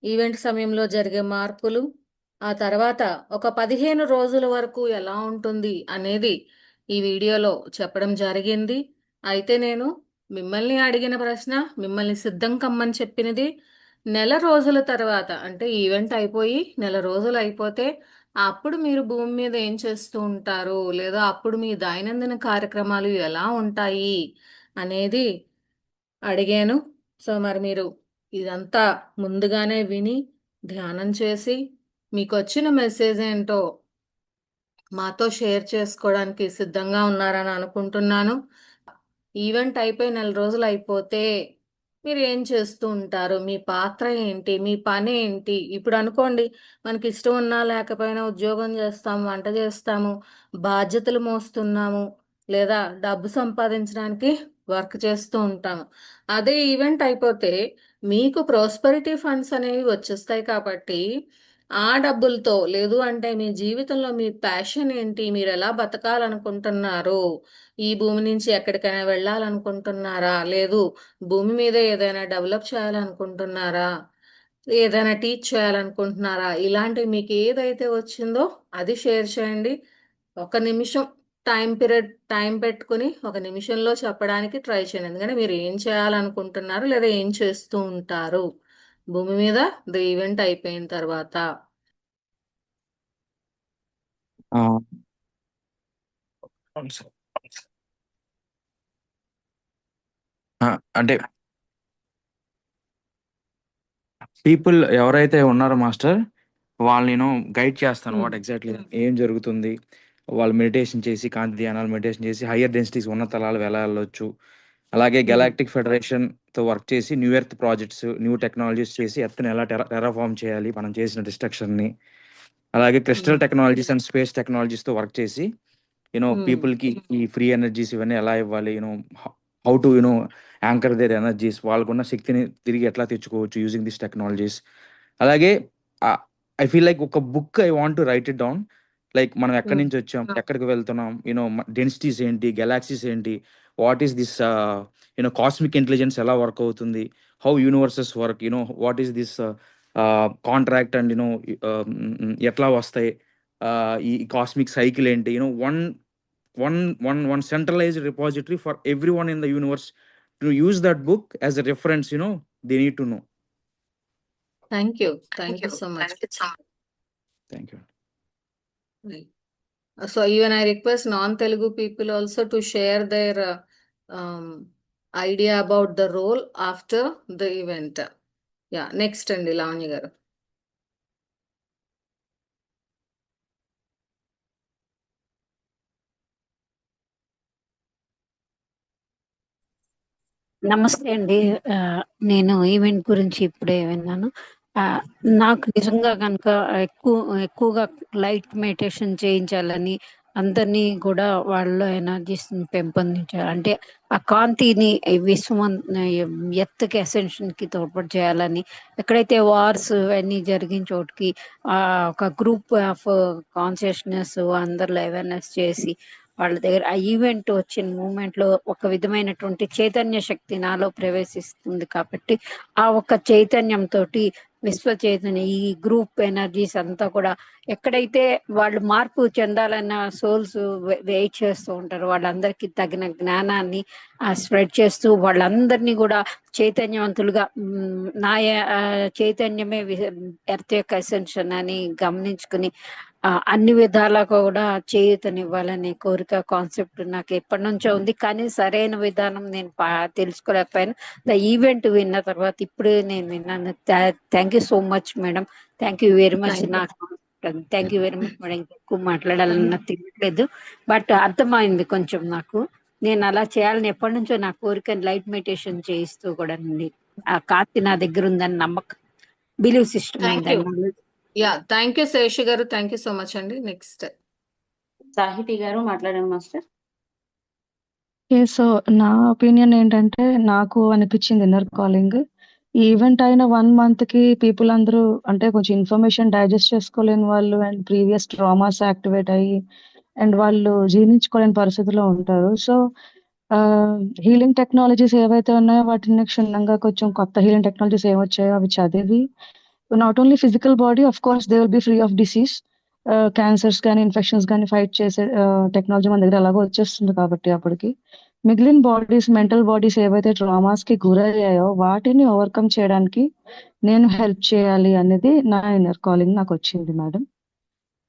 Event సమయంలో జరిగే మార్పులు, ఆ తర్వాత ఒక 15 రోజుల వరకు ఎలా ఉంటుంది అనేది ఈ వీడియోలో చెప్పడం జరిగింది. అయితే నేను మిమ్మల్ని అడిగిన ప్రశ్న, మిమ్మల్ని సిద్ధం కమ్మని చెప్పినది, నెల రోజుల తర్వాత అంటే ఈవెంట్ అయిపోయి నెల రోజులు అయిపోతే అప్పుడు మీరు భూమి మీద ఏం చేస్తూ ఉంటారు, లేదా అప్పుడు మీ దైనందిన కార్యక్రమాలు ఎలా ఉంటాయి అనేది అడిగాను. సో మరి మీరు ఇదంతా ముందుగానే విని ధ్యానం చేసి మీకు వచ్చిన మెసేజ్ ఏంటో మాతో షేర్ చేసుకోవడానికి సిద్ధంగా ఉన్నారని అనుకుంటున్నాను. ఈవెంట్ అయిపోయి నెల రోజులు అయిపోతే మీరు ఏం చేస్తూ ఉంటారు, మీ పాత్ర ఏంటి, మీ పని ఏంటి? ఇప్పుడు అనుకోండి, మనకి ఇష్టం ఉన్నా లేకపోయినా ఉద్యోగం చేస్తాము, వంట చేస్తాము, బాధ్యతలు మోస్తున్నాము, లేదా డబ్బు సంపాదించడానికి వర్క్ చేస్తూ ఉంటాము. అదే ఈవెంట్ అయిపోతే మీకు ప్రాస్పరిటీ ఫండ్స్ అనేవి వచ్చేస్తాయి కాబట్టి ఆ డబ్బులతో, లేదు అంటే మీ జీవితంలో మీ ప్యాషన్ ఏంటి, మీరు ఎలా బతకాలనుకుంటున్నారు, ఈ భూమి నుంచి ఎక్కడికైనా వెళ్ళాలనుకుంటున్నారా, లేదు భూమి మీద ఏదైనా డెవలప్ చేయాలనుకుంటున్నారా, ఏదైనా టీచ్ చేయాలనుకుంటున్నారా, ఇలాంటివి మీకు ఏదైతే వచ్చిందో అది షేర్ చేయండి. ఒక నిమిషం టైం పెట్టుకుని ఒక నిమిషంలో చెప్పడానికి ట్రై చేయండి. ఎందుకంటే మీరు ఏం చేయాలనుకుంటున్నారు, లేదా ఏం చేస్తూ ఉంటారు భూమి మీద ది ఈవెంట్ అయిపోయిన తర్వాత. ఆ, అవును సార్. అంటే పీపుల్ ఎవరైతే ఉన్నారో మాస్టర్, వాళ్ళని నేను గైడ్ చేస్తాను. వాట్ ఎగ్జాక్ట్లీ ఏం జరుగుతుంది, వాళ్ళు మెడిటేషన్ చేసి, కాంతి ధ్యానాలు మెడిటేషన్ చేసి హయ్యర్ డెన్సిటీస్ ఉన్న తలాలు ఎలా వెళ్ళొచ్చు, అలాగే గెలాక్టిక్ ఫెడరేషన్తో వర్క్ చేసి new earth projects, new technologies చేసి ఎర్త్ని ఎలా టెరాఫార్మ్ చేయాలి మనం చేసిన డిస్ట్రక్షన్ని, అలాగే క్రిస్టల్ టెక్నాలజీస్ అండ్ స్పేస్ టెక్నాలజీస్తో వర్క్ చేసి పీపుల్కి ఈ ఫ్రీ ఎనర్జీస్ ఇవన్నీ ఎలా ఇవ్వాలి, how to anchor their energies, వాళ్ళకున్న శక్తిని తిరిగి ఎట్లా తెచ్చుకోవచ్చు యూజింగ్ దిస్ టెక్నాలజీస్. అలాగే ఐ ఫీల్ లైక్ ఒక book I want to write it down. Like మనం ఎక్కడి నుంచి వచ్చాం, ఎక్కడికి వెళ్తున్నాం, డెన్సిటీస్ ఏంటి, గెలాక్సీస్ ఏంటి, what is this cosmic intelligence ఎలా వర్క్ అవుతుంది, how universes work, what is this contract and ఎట్లా వస్తాయి, ఈ కాస్మిక్ సైకిల్ ఏంటి, one one one centralized repository for everyone in the universe to use that book as a reference. They need to know. Thank you. Thank you so much. Thank you. So even I request non-Telugu people also to share their idea about the role after the event. Yeah, next అండి లావణ్య గారు. నమస్తే అండి. నేను event గురించి ఇప్పుడే విన్నాను. నాకు నిజంగా కనుక ఎక్కువగా లైట్ మెడిటేషన్ చేయించాలని, అందరినీ కూడా వాళ్ళ ఎనర్జీస్ని పెంపొందించాలి అంటే ఆ కాంతిని విశ్వం ఎత్తుకి అసెన్షన్కి తోడ్పడి చేయాలని, ఎక్కడైతే వార్స్ అన్నీ జరిగిన చోటుకి ఒక గ్రూప్ ఆఫ్ కాన్షియస్నెస్ అందరిలో అవేర్నెస్ చేసి వాళ్ళ దగ్గర ఆ ఈవెంట్ వచ్చిన మూమెంట్ లో ఒక విధమైనటువంటి చైతన్య శక్తి నాలో ప్రవేశిస్తుంది కాబట్టి ఆ ఒక చైతన్యం తోటి విశ్వ చైతన్య ఈ గ్రూప్ ఎనర్జీస్ అంతా కూడా ఎక్కడైతే వాళ్ళు మార్పు చెందాలన్న సోల్స్ వెయిట్ చేస్తూ ఉంటారు, వాళ్ళందరికీ తగిన జ్ఞానాన్ని స్ప్రెడ్ చేస్తూ వాళ్ళందరినీ కూడా చైతన్యవంతులుగా నా చైతన్యమే ఎర్త్ యొక్క ఎసెన్షన్ అని గమనించుకుని అన్ని విధాలా కూడా చేయూతనివ్వాలనే కోరిక కాన్సెప్ట్ నాకు ఎప్పటి నుంచో ఉంది. కానీ సరైన విధానం నేను తెలుసుకోలేకపోయాను. ద ఈవెంట్ విన్న తర్వాత ఇప్పుడు నేను విన్నాను. Thank you so much madam. Thank you very much. నాకు thank you very much madam. ఎక్కువ మాట్లాడాలన్న తెలియట్లేదు, బట్ అర్థమైంది కొంచెం నాకు. నేను అలా చేయాలని ఎప్పటి నుంచో నా కోరిక. లైట్ మెడిటేషన్ చేయిస్తూ కూడా ఆ కాంతి నా దగ్గర ఉందని నమ్మకం, బిలీవ్ సిస్టమ్ ఉందని. యా, థ్యాంక్ యూ శేషి గారు. థ్యాంక్ యూ సో మచ్ అండి. నెక్స్ట్ సాహితి గారు మాట్లాడండి మాస్టర్. సో నా ఒపీనియన్ ఏంటంటే, నాకు అనిపించింది ఇన్నర్ కాలింగ్. ఈ ఈవెంట్ అయిన 1 month కి పీపుల్ అందరూ అంటే కొంచెం ఇన్ఫర్మేషన్ డైజెస్ట్ చేసుకోలేని వాళ్ళు అండ్ ప్రీవియస్ ట్రామాస్ యాక్టివేట్ అయ్యి అండ్ వాళ్ళు జీర్ణించుకోలేని పరిస్థితిలో ఉంటారు. సో హీలింగ్ టెక్నాలజీస్ ఏవైతే ఉన్నాయో వాటిని క్షుణ్ణంగా కొంచెం కొత్త హీలింగ్ టెక్నాలజీస్ ఏమొచ్చాయో అవి చదివి not only physical body, of course they will be free of disease, cancers కానీ ఇన్ఫెక్షన్స్ కానీ ఫైట్ చేసే టెక్నాలజీ మన దగ్గర అలాగో వచ్చేస్తుంది కాబట్టి అప్పటికి మిగిలిన బాడీస్, మెంటల్ బాడీస్ ఏవైతే ట్రామాస్ కి గురయ్యాయో వాటిని ఓవర్కమ్ చేయడానికి నేను హెల్ప్ చేయాలి అనేది నా ఇన్నర్ కాలింగ్ నాకు వచ్చింది మేడం.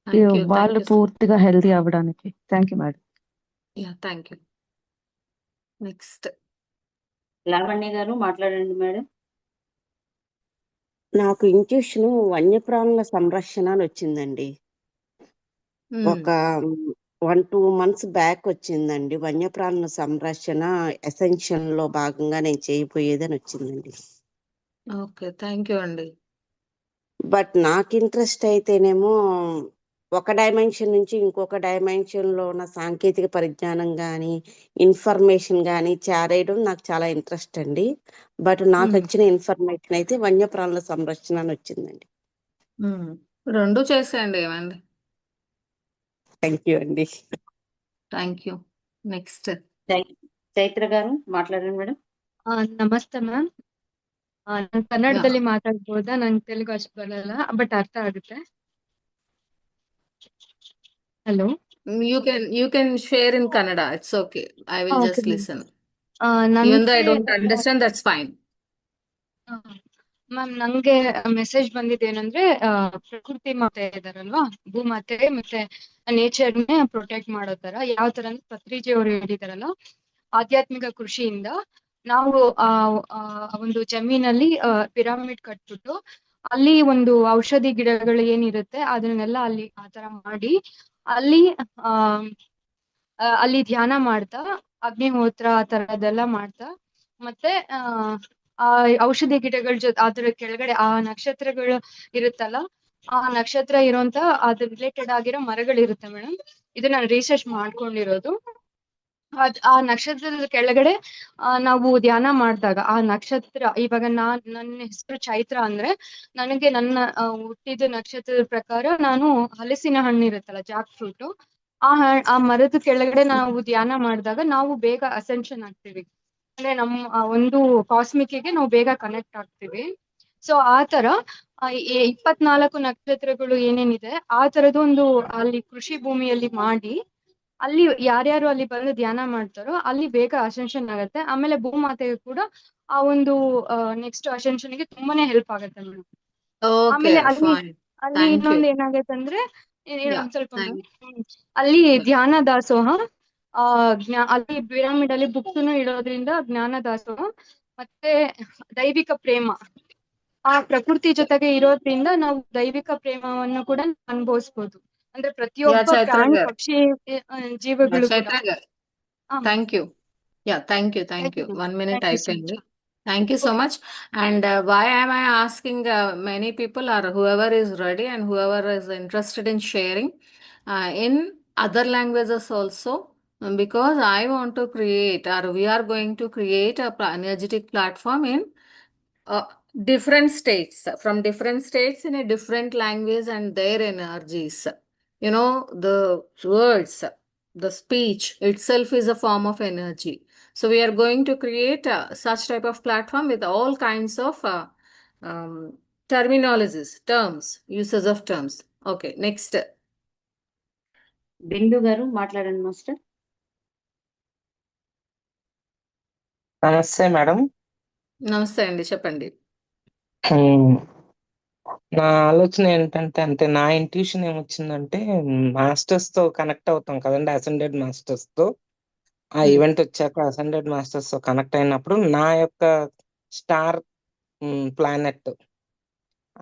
థ్యాంక్ యూ వాళ్ళు పూర్తిగా హెల్తీ అవ్వడానికి. Thank you madam. Thank you. Next Lavanya గారు మాట్లాడండి మేడం. నాకు ఇంట్యూషన్ వన్యప్రాణుల సంరక్షణ అని వచ్చిందండి. ఒక 1-2 months బ్యాక్ వచ్చిందండి. వన్యప్రాణుల సంరక్షణ ఎసెన్షియల్ లో భాగంగా నేను చేయబోయేది అని వచ్చిందండి. ఓకే, థ్యాంక్ యూ అండి. బట్ నాకు ఇంట్రెస్ట్ అయితేనేమో ఒక డైమెన్షన్ నుంచి ఇంకొక డైమెన్షన్ లో ఉన్న సాంకేతిక పరిజ్ఞానం కానీ ఇన్ఫర్మేషన్ కానీ చేరేయడం నాకు చాలా ఇంట్రెస్ట్ అండి. బట్ నాకు వచ్చిన ఇన్ఫర్మేషన్ అయితే వన్యప్రాణుల సంరక్షణ అని వచ్చిందండి. రెండు చేసేయండి ఏమండి. థ్యాంక్ యూ అండి. Thank you. నెక్స్ట్ ಚೈತ್ರ గారు మాట్లాడండి మేడం. ನಮಸ್ತೆ ಮ್ಯಾಮ್. ನಾನು ಕನ್ನಡದಲ್ಲಿ ಮಾತಾಡ್ಬೋದಾ? ನಂಗೆ ತೆಲುಗು ಅಷ್ಟು ಬರಲ್ಲ, ಬಟ್ ಅರ್ಥ ಆಗುತ್ತೆ. Hello, you can share in Kannada. It's okay. I will Okay, just ma'am. listen. Even though I don't understand, that's fine. Ma'am, ನಂಗೆ ಮೆಸೇಜ್ ಬಂದಿದ್ದೇನಂದ್ರೆ ಪ್ರಕೃತಿ ಮಾತೆ ಇದಾರಲ್ವಾ, ಭೂಮಾತೆ ಮತ್ತೆ ನೇಚರ್ನೇ ಪ್ರೊಟೆಕ್ಟ್ ಮಾಡೋ ತರ ಯಾವ ತರ ಅಂದ್ರೆ ಪತ್ರಿಜಿ ಅವರು ಹೇಳಿದಾರಲ್ಲ, ಆಧ್ಯಾತ್ಮಿಕ ಕೃಷಿಯಿಂದ ನಾವು ಒಂದು ಜಮೀನಲ್ಲಿ ಪಿರಾಮಿಡ್ ಕಟ್ಬಿಟ್ಟು ಅಲ್ಲಿ ಒಂದು ಔಷಧಿ ಗಿಡಗಳು ಏನಿರುತ್ತೆ ಅದನ್ನೆಲ್ಲ ಅಲ್ಲಿ ಆತರ ಮಾಡಿ ಅಲ್ಲಿ ಅಲ್ಲಿ ಧ್ಯಾನ ಮಾಡ್ತಾ ಅಗ್ನಿಹೋತ್ರ ಆ ತರದೆಲ್ಲ ಮಾಡ್ತಾ ಮತ್ತೆ ಆ ಔಷಧಿ ಗಿಡಗಳ ಜೊತೆ ಅದ್ರ ಕೆಳಗಡೆ ಆ ನಕ್ಷತ್ರಗಳು ಇರುತ್ತಲ್ಲ, ಆ ನಕ್ಷತ್ರ ಇರೋಂತ ಅದ್ರ ರಿಲೇಟೆಡ್ ಆಗಿರೋ ಮರಗಳಿರುತ್ತೆ ಮೇಡಮ್. ಇದು ನಾನು ರಿಸರ್ಚ್ ಮಾಡ್ಕೊಂಡಿರೋದು. ಆ ನಕ್ಷತ್ರದ ಕೆಳಗಡೆ ನಾವು ಧ್ಯಾನ ಮಾಡಿದಾಗ ಆ ನಕ್ಷತ್ರ, ಇವಾಗ ನನ್ನ ಹೆಸರು ಚೈತ್ರ ಅಂದ್ರೆ ನನಗೆ ನನ್ನ ಹುಟ್ಟಿದ ನಕ್ಷತ್ರದ ಪ್ರಕಾರ ನಾನು ಹಲಸಿನ ಹಣ್ಣು ಇರುತ್ತಲ್ಲ, ಜಾಕ್ ಫ್ರೂಟ್, ಆ ಮರದ ಕೆಳಗಡೆ ನಾವು ಧ್ಯಾನ ಮಾಡಿದಾಗ ನಾವು ಬೇಗ ಅಸೆನ್ಷನ್ ಆಗ್ತೀವಿ. ಅಂದ್ರೆ ನಮ್ಮ ಒಂದು ಕಾಸ್ಮಿಕ್ಗೆ ನಾವು ಬೇಗ ಕನೆಕ್ಟ್ ಆಗ್ತೀವಿ. ಸೊ ಆ ತರ 24 ನಕ್ಷತ್ರಗಳು ಏನೇನಿದೆ ಆ ತರದ್ದು ಒಂದು ಅಲ್ಲಿ ಕೃಷಿ ಭೂಮಿಯಲ್ಲಿ ಮಾಡಿ ಅಲ್ಲಿ ಯಾರ್ಯಾರು ಅಲ್ಲಿ ಬಂದು ಧ್ಯಾನ ಮಾಡ್ತಾರೋ ಅಲ್ಲಿ ಬೇಗ ಅಸೆನ್ಷನ್ ಆಗುತ್ತೆ. ಆಮೇಲೆ ಭೂಮಾತೆಗೆ ಕೂಡ ಆ ಒಂದು ನೆಕ್ಸ್ಟ್ ಅಸೆನ್ಷನ್ ಗೆ ತುಂಬಾನೇ ಹೆಲ್ಪ್ ಆಗುತ್ತೆ ಮೇಡಮ್. ಆಮೇಲೆ ಅಲ್ಲಿ ಇನ್ನೊಂದು ಏನಾಗತ್ತೆ ಅಂದ್ರೆ ಒಂದ್ ಸ್ವಲ್ಪ ಅಲ್ಲಿ ಧ್ಯಾನ ದಾಸೋಹ, ಅಲ್ಲಿ ಪಿರಮಿಡ್ ಅಲ್ಲಿ ಬುಕ್ಸ್ನು ಇಡೋದ್ರಿಂದ ಜ್ಞಾನ ದಾಸೋಹ ಮತ್ತೆ ದೈವಿಕ ಪ್ರೇಮ, ಆ ಪ್ರಕೃತಿ ಜೊತೆಗೆ ಇರೋದ್ರಿಂದ ನಾವು ದೈವಿಕ ಪ್ರೇಮವನ್ನು ಕೂಡ ಅನುಭವಿಸ್ಬೋದು. ಅಂದ್ರೆ ಪ್ರತಿಯೊಬ್ಬ ಪ್ರಾಣಿ ಪಕ್ಷಿ ಜೀವಗಳು ಕೂಡ. Thank you. Thank you. 1 minute అయిపోయింది. Thank you so much. And why am I asking many people or whoever is ready and whoever is interested in sharing in other languages also, because I want to create, or we are going to create a energetic platform in different states, from different states in a different language and their energies. You know, the words, the speech itself is a form of energy. So we are going to create such type of platform with all kinds of terminologies, terms, uses of terms. Okay, next. బిందు గారు మాట్లాడండి master. నమస్తే madam. నమస్తే అండి, చెప్పండి. నా ఆలోచన ఏంటంటే, అంటే నా ఇంట్యూషన్ ఏమొచ్చిందంటే, మాస్టర్స్ తో కనెక్ట్ అవుతాం కదండి, అసెండెడ్ మాస్టర్స్ తో. ఆ ఈవెంట్ వచ్చాక అసెండెడ్ మాస్టర్స్ తో కనెక్ట్ అయినప్పుడు నా యొక్క స్టార్ ప్లానెట్,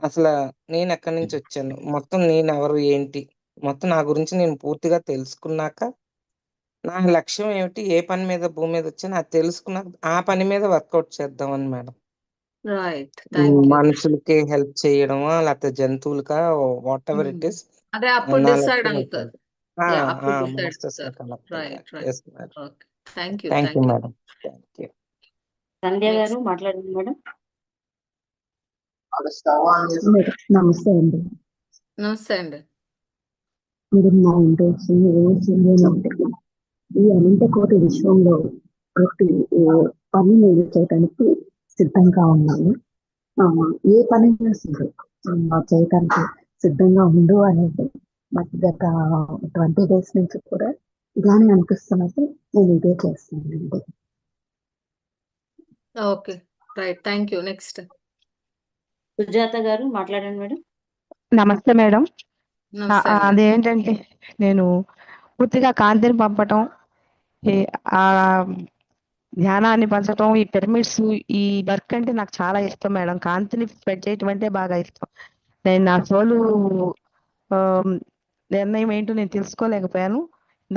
అసలు నేను ఎక్కడి నుంచి వచ్చాను, మొత్తం నేను ఎవరు ఏంటి, మొత్తం నా గురించి నేను పూర్తిగా తెలుసుకున్నాక నా లక్ష్యం ఏమిటి, ఏ పని మీద భూమి మీద వచ్చాను అది తెలుసుకున్నాక ఆ పని మీద వర్కౌట్ చేద్దామని మేడం. మనుషులకి హెల్ప్ చేయడమా లేకపోతే జంతువులకా, వాట్ ఎవర్ ఇట్ ఇస్, అదే అప్పుడు డిసైడ్ అవుతారు. Thank you madam. సంధ్య గారు మాట్లాడండి మేడం. నమస్తే అండి. నమస్తే అండి. మీరు నా ఇంట్రెస్ట్ ఈ అనంత కోటి విశ్వంలో ప్రతి పని నేను చేయడానికి సిద్ధంగా ఉన్నాను. ఏ పనైనా సరే చేయటానికి సిద్ధంగా ఉండు అనేది. బట్ గత 20 days నుంచి కూడా ఇలానే అనిపిస్తున్నది. నేను ఇదే చేస్తానండి. Okay, right, thank you. Next. Sujatha గారు మాట్లాడండి మేడం. నమస్తే మేడం. నమస్తే అండి. అదేంటంటే నేను పూర్తిగా కాంతిని పంపటం, ఆ ధ్యానాన్ని పంచటం, ఈ పిరమిడ్స్, ఈ వర్క్ అంటే నాకు చాలా ఇష్టం మేడం. కాంతిని స్ప్రెడ్ చేయటం అంటే బాగా ఇష్టం. నేను నా సోలు నిర్ణయం ఏంటో నేను తెలుసుకోలేకపోయాను.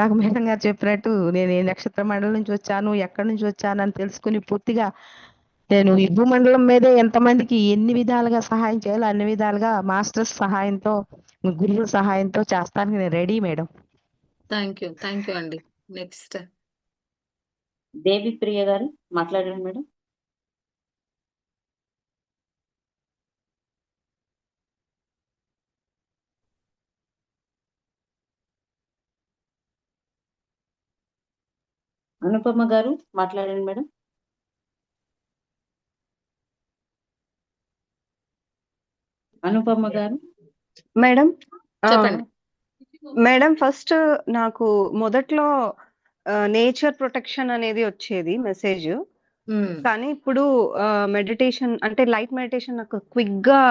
నాకు మేడం గారు చెప్పినట్టు నేను ఏ నక్షత్ర మండలం నుంచి వచ్చాను, ఎక్కడి నుంచి వచ్చాను అని తెలుసుకుని పూర్తిగా నేను ఈ భూమండలం మీదే ఎంతమందికి ఎన్ని విధాలుగా సహాయం చేయాలో అన్ని విధాలుగా మాస్టర్స్ సహాయంతో, గురువుల సహాయంతో చేస్తానికి నేను రెడీ మేడం. థ్యాంక్ యూ అండి. నెక్స్ట్. దేవి ప్రియ గారు మాట్లాడండి మేడం. అనుపమ గారు మాట్లాడండి మేడం. అనుపమ గారు మేడం చెప్పండి. మేడం ఫస్ట్ నాకు మొదట్లో నేచర్ ప్రొటెక్షన్ అనేది వచ్చేది మెసేజ్. కానీ ఇప్పుడు మెడిటేషన్ అంటే లైట్ మెడిటేషన్ నాకు క్విక్ గా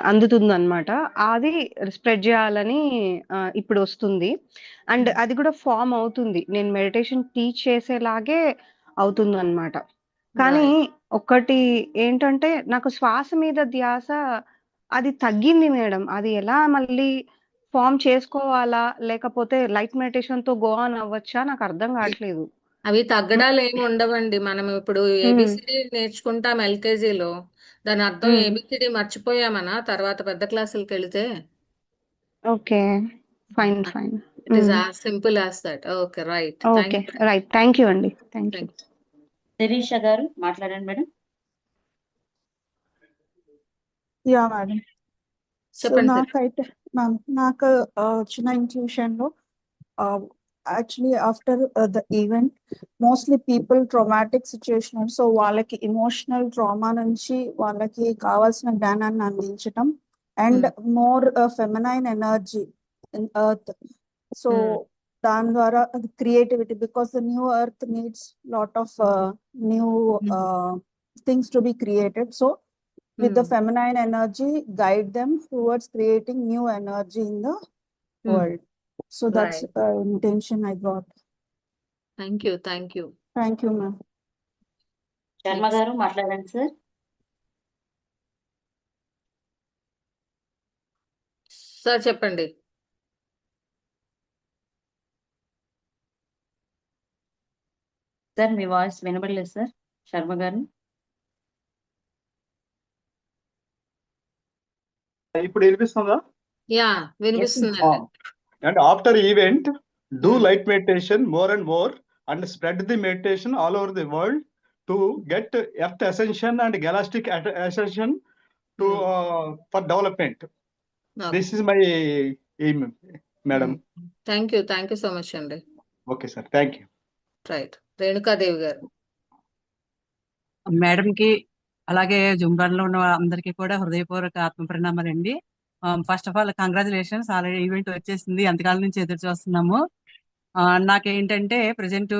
అందుతుంది అనమాట. అది స్ప్రెడ్ చేయాలని ఇప్పుడు వస్తుంది. అండ్ అది కూడా ఫామ్ అవుతుంది. నేను మెడిటేషన్ టీచ్ చేసేలాగే అవుతుంది అనమాట. కానీ ఒకటి ఏంటంటే నాకు శ్వాస మీద ధ్యాస అది తగ్గింది మేడం. అది ఎలా మళ్ళీ ఫామ్ చేసుకోవాలా, లేకపోతే లైట్ మెడిటేషన్ తో గో ఆన్ అవ్వచ్చా నాకు అర్థం కావట్లేదు. అవి తగ్గడాలు ఏమి ఉండవండి. మనం ఇప్పుడు ఏబిసిడి నేర్చుకుంటాం ఎల్కేజీలో. దాని అర్థం ఏబిసిడి మర్చిపోయామనా తర్వాత పెద్ద క్లాసులకి వెళితే? Okay, fine fine. It is as simple as that. Okay, right. Okay, right. Thank you అండి. Thank you. శిరీష గారు మాట్లాడండి మేడం. Yeah madam. సో చెప్పండి. నాకైతే మ్యామ్ నాకు వచ్చిన ఇంట్యూషన్ లో actually after the event mostly people traumatic situation, so వాళ్ళకి emotional trauma నుంచి వాళ్ళకి కావాల్సిన జ్ఞానాన్ని అందించటం and more feminine energy in earth. So దాని ద్వారా creativity, because the new earth needs lot of new things to be created. So with the feminine energy, guide them towards creating new energy in the world. So that's intention I got. Thank you. Thank you, ma'am. Sharma గారు మాట్లాడండి sir. Sir చెప్పండి. Sir మీ voice వినబడలేదు sir. Sharma గారు ఇప్పుడు వినిపిస్తుందా? Yeah, వినిపిస్తుంది. And after event, do light meditation more and more and spread the meditation all over the world to get earth ascension and galactic ascension to for development. This is my aim, madam. Thank you so much అండి. Okay sir, thank you. Right. Renuka Devi గారు. Madam కి అలాగే జుంబర్లో ఉన్న అందరికీ కూడా హృదయపూర్వక ఆత్మ ప్రణామాలండి. First of all congratulations, already event వచ్చేసింది, అంతకాలం నుంచి ఎదురు చూస్తున్నాము. నాకేంటంటే ప్రజెంట్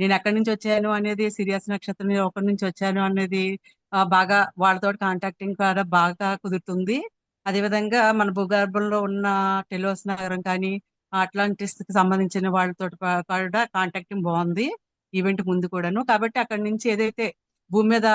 నేను ఎక్కడి నుంచి వచ్చాను అనేది, సిరియస్ నక్షత్రం ఒకరి నుంచి వచ్చాను అనేది బాగా వాళ్ళతో కాంటాక్టింగ్ కూడా బాగా కుదురుతుంది. అదేవిధంగా మన భూగర్భంలో ఉన్న టెలోస్ నగరం కానీ అట్లాంటిస్ కి సంబంధించిన వాళ్ళతో కూడా కాంటాక్టింగ్ బాగుంది ఈవెంట్ ముందు కూడాను. కాబట్టి అక్కడి నుంచి ఏదైతే భూమి మీద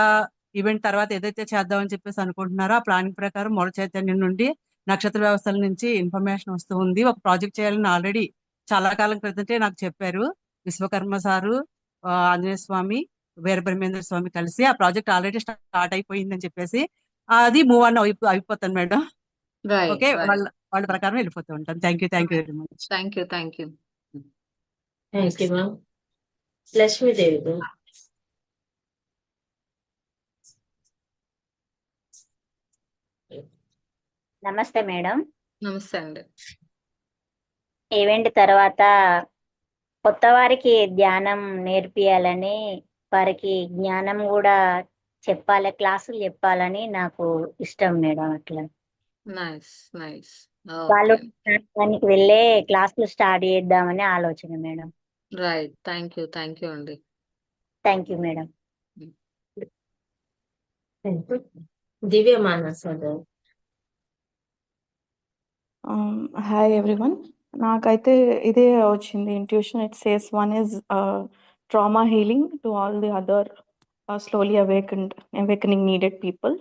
ఈవెంట్ తర్వాత ఏదైతే చేద్దామని చెప్పేసి అనుకుంటున్నారో ఆ ప్లానింగ్ ప్రకారం మూల చైతన్యం నుండి నక్షత్ర వ్యవస్థల నుంచి ఇన్ఫర్మేషన్ వస్తూ ఉంది. ఒక ప్రాజెక్ట్ చేయాలని ఆల్రెడీ చాలా కాలం క్రితంటే నాకు చెప్పారు విశ్వకర్మ సారు, ఆంజనేయ స్వామి, వీరబ్రహ్మేంద్ర స్వామి కలిసి. ఆ ప్రాజెక్ట్ ఆల్రెడీ స్టార్ట్ అయిపోయిందని చెప్పేసి అది మూవ్ ఆన్ అయిపోతాను మేడం. ఓకే, వాళ్ళ ప్రకారం వెళ్ళిపోతూ ఉంటాను. Thank you very much. Thank you. Lakshmidevi. నమస్తే మేడం. నమస్తే అండి. ఈవెంట్ తర్వాత కొత్త వారికి ధ్యానం నేర్పియాలని, వారికి జ్ఞానం కూడా చెప్పాలి, క్లాసులు చెప్పాలని నాకు ఇష్టం మేడం. అట్లా నైస్ నైస్. వాళ్ళు ఓకే. దానికి వెళ్ళే క్లాసులు స్టార్ట్ చేద్దామని ఆలోచన మేడం. రైట్. థ్యాంక్ యూ అండి. Thank you madam. Divya Manasa గారు. Hi everyone. నాకైతే ఇదే వచ్చింది intuition. It says one is trauma healing to all the other slowly awakening needed people.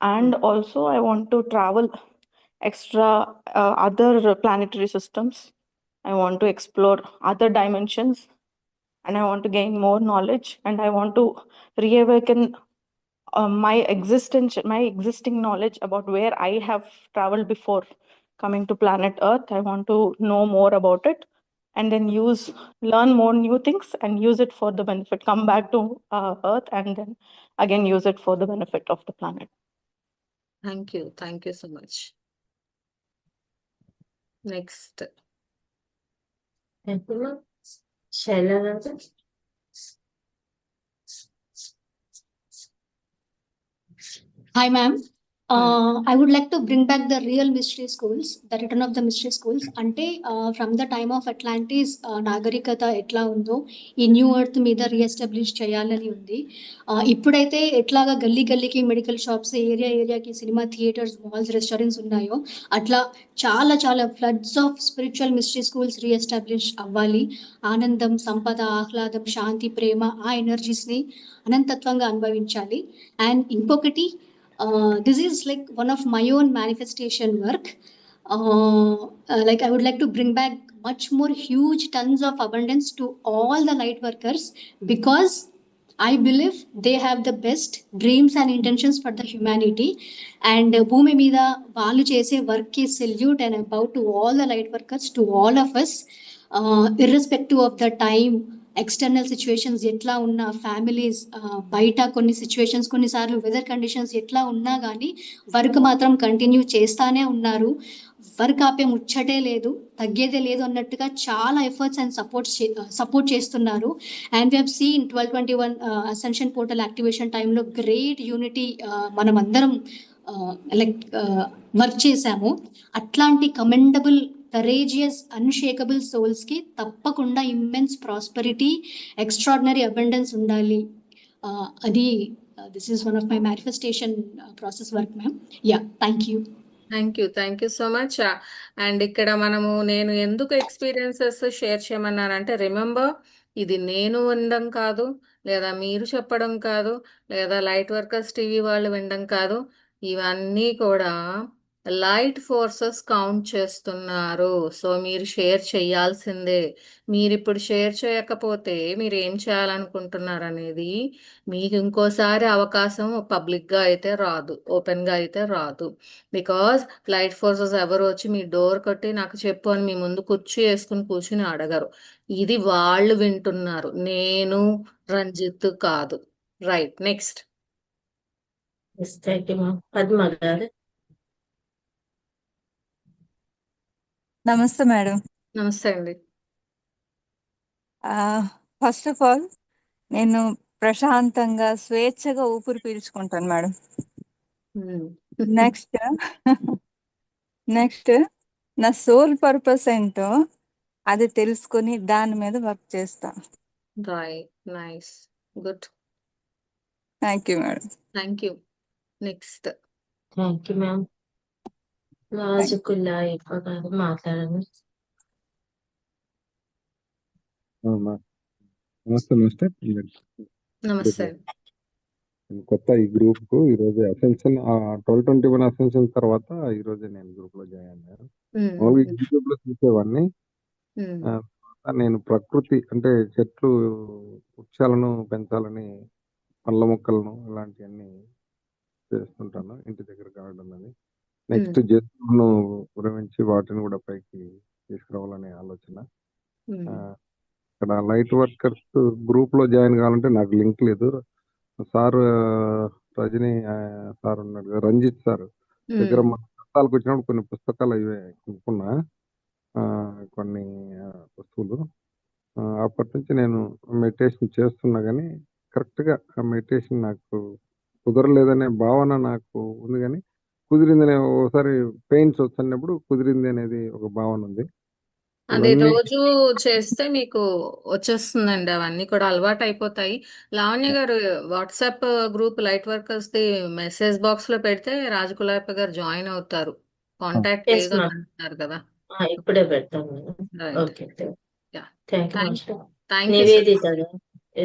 And also I want to travel extra other planetary systems. I want to explore other dimensions, and I want to gain more knowledge, and I want to reawaken my existing knowledge about where I have traveled before coming to planet Earth. I want to know more about it, and then learn more new things and use it for the benefit, come back to Earth, and then again use it for the benefit of the planet. Thank you so much. Next. Shaila గారు. Hi, ma'am. I would like to bring back the real mystery schools, the return of the mystery schools. అంటే from the time of Atlantis, నాగరికత ఎట్లా ఉందో ఈ new earth మీద re-establish చేయాలని ఉంది. ఇప్పుడైతే ఎట్లాగా గల్లీ గల్లీకి మెడికల్ షాప్స్, ఏరియాకి సినిమా థియేటర్స్, మాల్స్, రెస్టారెంట్స్ ఉన్నాయో అట్లా చాలా చాలా floods of spiritual mystery schools re-establish అవ్వాలి. ఆనందం, సంపద, ఆహ్లాదం, శాంతి, ప్రేమ ఆ ఎనర్జీస్ని అనంతత్వంగా అనుభవించాలి. అండ్ ఇంకొకటి, this is like one of my own manifestation work. Like I would like to bring back much more huge tons of abundance to all the light workers, because I believe they have the best dreams and intentions for the humanity. And భూమి మీద వాళ్ళు చేసే work కి salute and about to all the light workers, to all of us, irrespective of the time, external situations ఎట్లా ఉన్నా, families, బయట కొన్ని situations, కొన్నిసార్లు వెదర్ కండిషన్స్ ఎట్లా ఉన్నా కానీ వర్క్ మాత్రం కంటిన్యూ చేస్తానే ఉన్నారు. వర్క్ ఆపే ముచ్చటే లేదు, తగ్గేదే లేదు అన్నట్టుగా చాలా ఎఫర్ట్స్ అండ్ సపోర్ట్ చేస్తున్నారు. And we have seen 1221 ascension portal activation టైంలో గ్రేట్ యూనిటీ మనం అందరం వర్క్ చేశాము. అట్లాంటి కమెండబుల్, కరేజియస్, అన్షేకబుల్ సోల్స్ కి తప్పకుండా ఇమ్మెన్స్ ప్రాస్పరిటీ, ఎక్స్ట్రాడినరీ అబండెన్స్ ఉండాలి. అది this is one of my manifestation process work ma'am. Yeah, thank you so much. And ఇక్కడ నేను ఎందుకు ఎక్స్పీరియన్సెస్ షేర్ చేయమన్నానంటే, రిమెంబర్, ఇది నేను వినడం కాదు, లేదా మీరు చెప్పడం కాదు, లేదా లైట్ వర్కర్స్ టీవీ వాళ్ళు వినడం కాదు. ఇవన్నీ కూడా లైట్ ఫోర్సెస్ కౌంట్ చేస్తున్నారు. సో మీరు షేర్ చేయాల్సిందే. మీరు ఇప్పుడు షేర్ చేయకపోతే మీరు ఏం చేయాలనుకుంటున్నారు అనేది మీకు ఇంకోసారి అవకాశం పబ్లిక్గా అయితే రాదు, ఓపెన్గా అయితే రాదు. బికాజ్ లైట్ ఫోర్సెస్ ఎవరు వచ్చి మీ డోర్ కొట్టి నాకు చెప్పు అని మీ ముందు కుర్చీ వేసుకుని కూర్చుని అడగరు. ఇది వాళ్ళు వింటున్నారు, నేను రంజిత్ కాదు. రైట్. నెక్స్ట్. పద్మ గారు. నమస్తే మేడం. నమస్తే అండి. ఫస్ట్ ఆఫ్ ఆల్ నేను ప్రశాంతంగా స్వేచ్ఛగా ఊపిరి పీల్చుకుంటాను మేడం. నెక్స్ట్ నా సోల్ పర్పస్ ఏంటో అది తెలుసుకొని దాని మీద వర్క్ చేస్తా. Right. Nice. Good. Thank you madam. Thank you. Next. Thank you ma'am. Rajukulla గారు మాట్లాడండి. నమస్తే నమస్తే. కొత్త ఈ గ్రూప్ కు ఈరోజు అసెన్షన్ 1221 అసెన్షన్ తర్వాత ఈ రోజే నేను గ్రూప్ లో జాయిన్ అయ్యాను. మామూలుగా యూట్యూబ్ లో చూసేవాడిని. నేను ప్రకృతి అంటే చెట్లు, వృక్షాలను పెంచాలని, పళ్ళ మొక్కలను ఇలాంటివన్నీ చేస్తుంటాను ఇంటి దగ్గర గార్డెన్ అని. నెక్స్ట్ జంతువులను ప్రేమించి వాటిని కూడా పైకి తీసుకురావాలనే ఆలోచన. ఇక్కడ లైట్ వర్కర్స్ గ్రూప్ లో జాయిన్ కావాలంటే నాకు లింక్ లేదు. సార్ రజనీ సార్ ఉన్నాడు కదా, రంజిత్ సార్ దగ్గర మన పుస్తకాలకు వచ్చినప్పుడు కొన్ని పుస్తకాలు అవి కొనుక్కున్నా, కొన్ని వస్తువులు. అప్పటి నుంచి నేను మెడిటేషన్ చేస్తున్నా కానీ కరెక్ట్గా ఆ మెడిటేషన్ నాకు కుదరలేదనే భావన నాకు ఉంది. కానీ కుదిరిందనే ఒకసారి పెయిన్స్ వస్తున్నప్పుడు కుదిరింది అనేది ఒక భావన ఉంది. అది ఇవన్నీ రోజు చేస్తే మీకు వచ్చేస్తుందండి. అవన్నీ కూడా అలవాటు అయిపోతాయి. లావణ్య గారు WhatsApp group light workers the message box లో పెడితే రాజకులాప గారు జాయిన్ అవుతారు. కాంటాక్ట్ ఎస్ లేదు అని మ్యామ్. అంటున్నారు కదా. ఇప్పుడే పెడతాను madam. Right. Okay yeah. Thank you thank master. Thank you sir. Nivedita గారు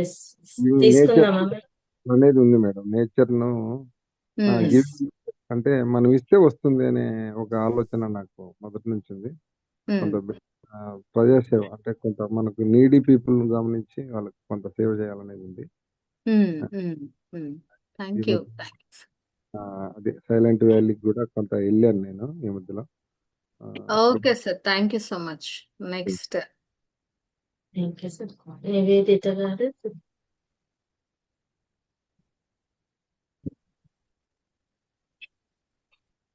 ఎస్ నేచర్ తీసుకుందామా మేడం? అనేది ఉంది మేడం. నేచర్ను గివ్ అంటే మనం ఇస్తే వస్తుంది అనే ఒక ఆలోచన నాకు మొదటి నుంచి ఉంది. కొంత ప్రజాసేవ అంటే కొంత మనకు నీడీ పీపుల్ గమనించి వాళ్ళకి కొంత సేవ చేయాలనేది ఉంది. థ్యాంక్ ఈ యూ. మధ్య అదే సైలెంట్ వ్యాలీకి కూడా కొంత వెళ్ళాను నేను ఈ మధ్యలో. Okay sir. Thank you so much. Next. Thank you sir. Nivedita గారు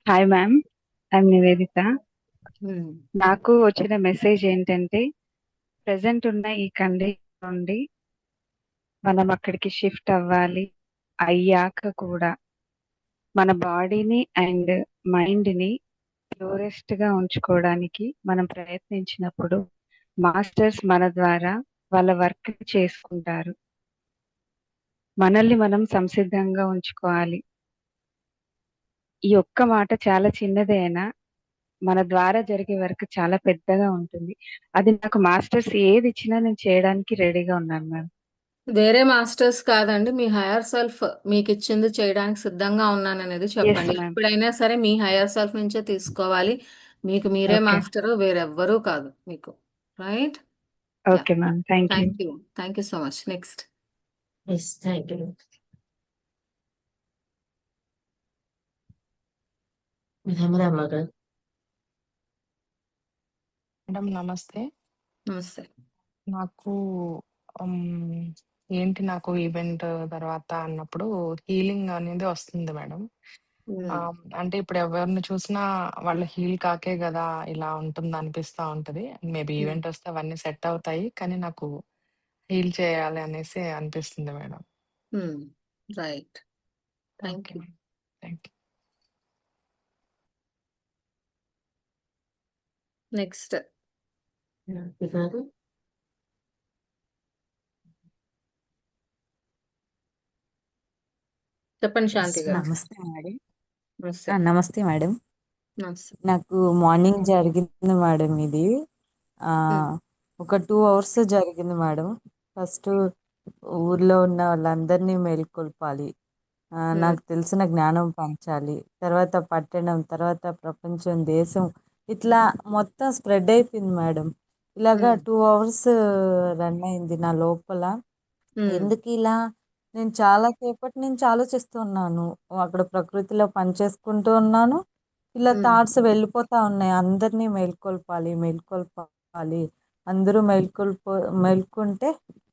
హాయ్ మ్యామ్, ఐఎమ్ నివేదిత. నాకు వచ్చిన మెసేజ్ ఏంటంటే ప్రెసెంట్ ఉన్న ఈ కండిషన్ నుండి మనం అక్కడికి షిఫ్ట్ అవ్వాలి. అయ్యాక కూడా మన బాడీని అండ్ మైండ్ని ప్యూరెస్ట్ గా ఉంచుకోవడానికి మనం ప్రయత్నించినప్పుడు మాస్టర్స్ మన ద్వారా వాళ్ళ వర్క్ చేసుకుంటారు. మనల్ని మనం సంసిద్ధంగా ఉంచుకోవాలి. ఈ ఒక్క మాట చాలా చిన్నదైనా మన ద్వారా జరిగే వర్క్ చాలా పెద్దగా ఉంటుంది. అది నాకు మాస్టర్స్ ఏది ఇచ్చినా నేను చేయడానికి రెడీగా ఉన్నాను మ్యామ్. వేరే మాస్టర్స్ కాదండి, మీ హైయర్ సెల్ఫ్ మీకు ఇచ్చింది చేయడానికి సిద్ధంగా ఉన్నాననేది ఎస్ చెప్పండి. మ్యామ్. ఎప్పుడైనా సరే మీ హైయర్ సెల్ఫ్ నుంచే తీసుకోవాలి. మీకు మీరే ఓకే మాస్టర్, వేరెవ్వరూ కాదు మీకు. Right. Yeah. Okay ma'am, thank you. Thank you. Thank you so much. Next. Yes thank you. విధమరమ్మ గారు మేడం నమస్తే. నమస్తే. నాకు నాకు ఈవెంట్ తర్వాత అన్నప్పుడు హీలింగ్ అనేది వస్తుంది మేడం. అంటే ఇప్పుడు ఎవరిని చూసినా వాళ్ళ హీల్ కాకే కదా ఇలా ఉంటుంది అనిపిస్తా ఉంటది. మేబీ ఈవెంట్ వస్తే అవన్నీ సెట్ అవుతాయి, కానీ నాకు హీల్ చేయాలి అనేసి అనిపిస్తుంది madam. Right. Thank okay you. Madam, thank you. Next. గారు చెప్పండి శాంతి గారు. నమస్తే మేడం. నమస్తే. నమస్తే మేడం. నమస్తే. నాకు మార్నింగ్ జరిగింది మేడం ఇది. ఒక 2 అవర్స్ జరిగింది మేడం. ఫస్ట్ ఊర్లో ఉన్న వాళ్ళందరినీ మేల్కొల్పాలి, నాకు తెలిసిన జ్ఞానం పంచాలి, తర్వాత పట్టణం, తర్వాత ప్రపంచం, దేశం, ఇట్లా మొత్తం స్ప్రెడ్ అయిపోయింది మేడం. ఇలాగా 2 అవర్స్ రన్ అయింది నా లోపల. ఎందుకు ఇలా నేను చాలా సేపటి నుంచి ఆలోచిస్తూ ఉన్నాను. అక్కడ ప్రకృతిలో పనిచేసుకుంటూ ఉన్నాను. ఇలా థాట్స్ వెళ్ళిపోతా ఉన్నాయి. అందరినీ మేల్కొల్పాలి, అందరూ మేల్కొంటే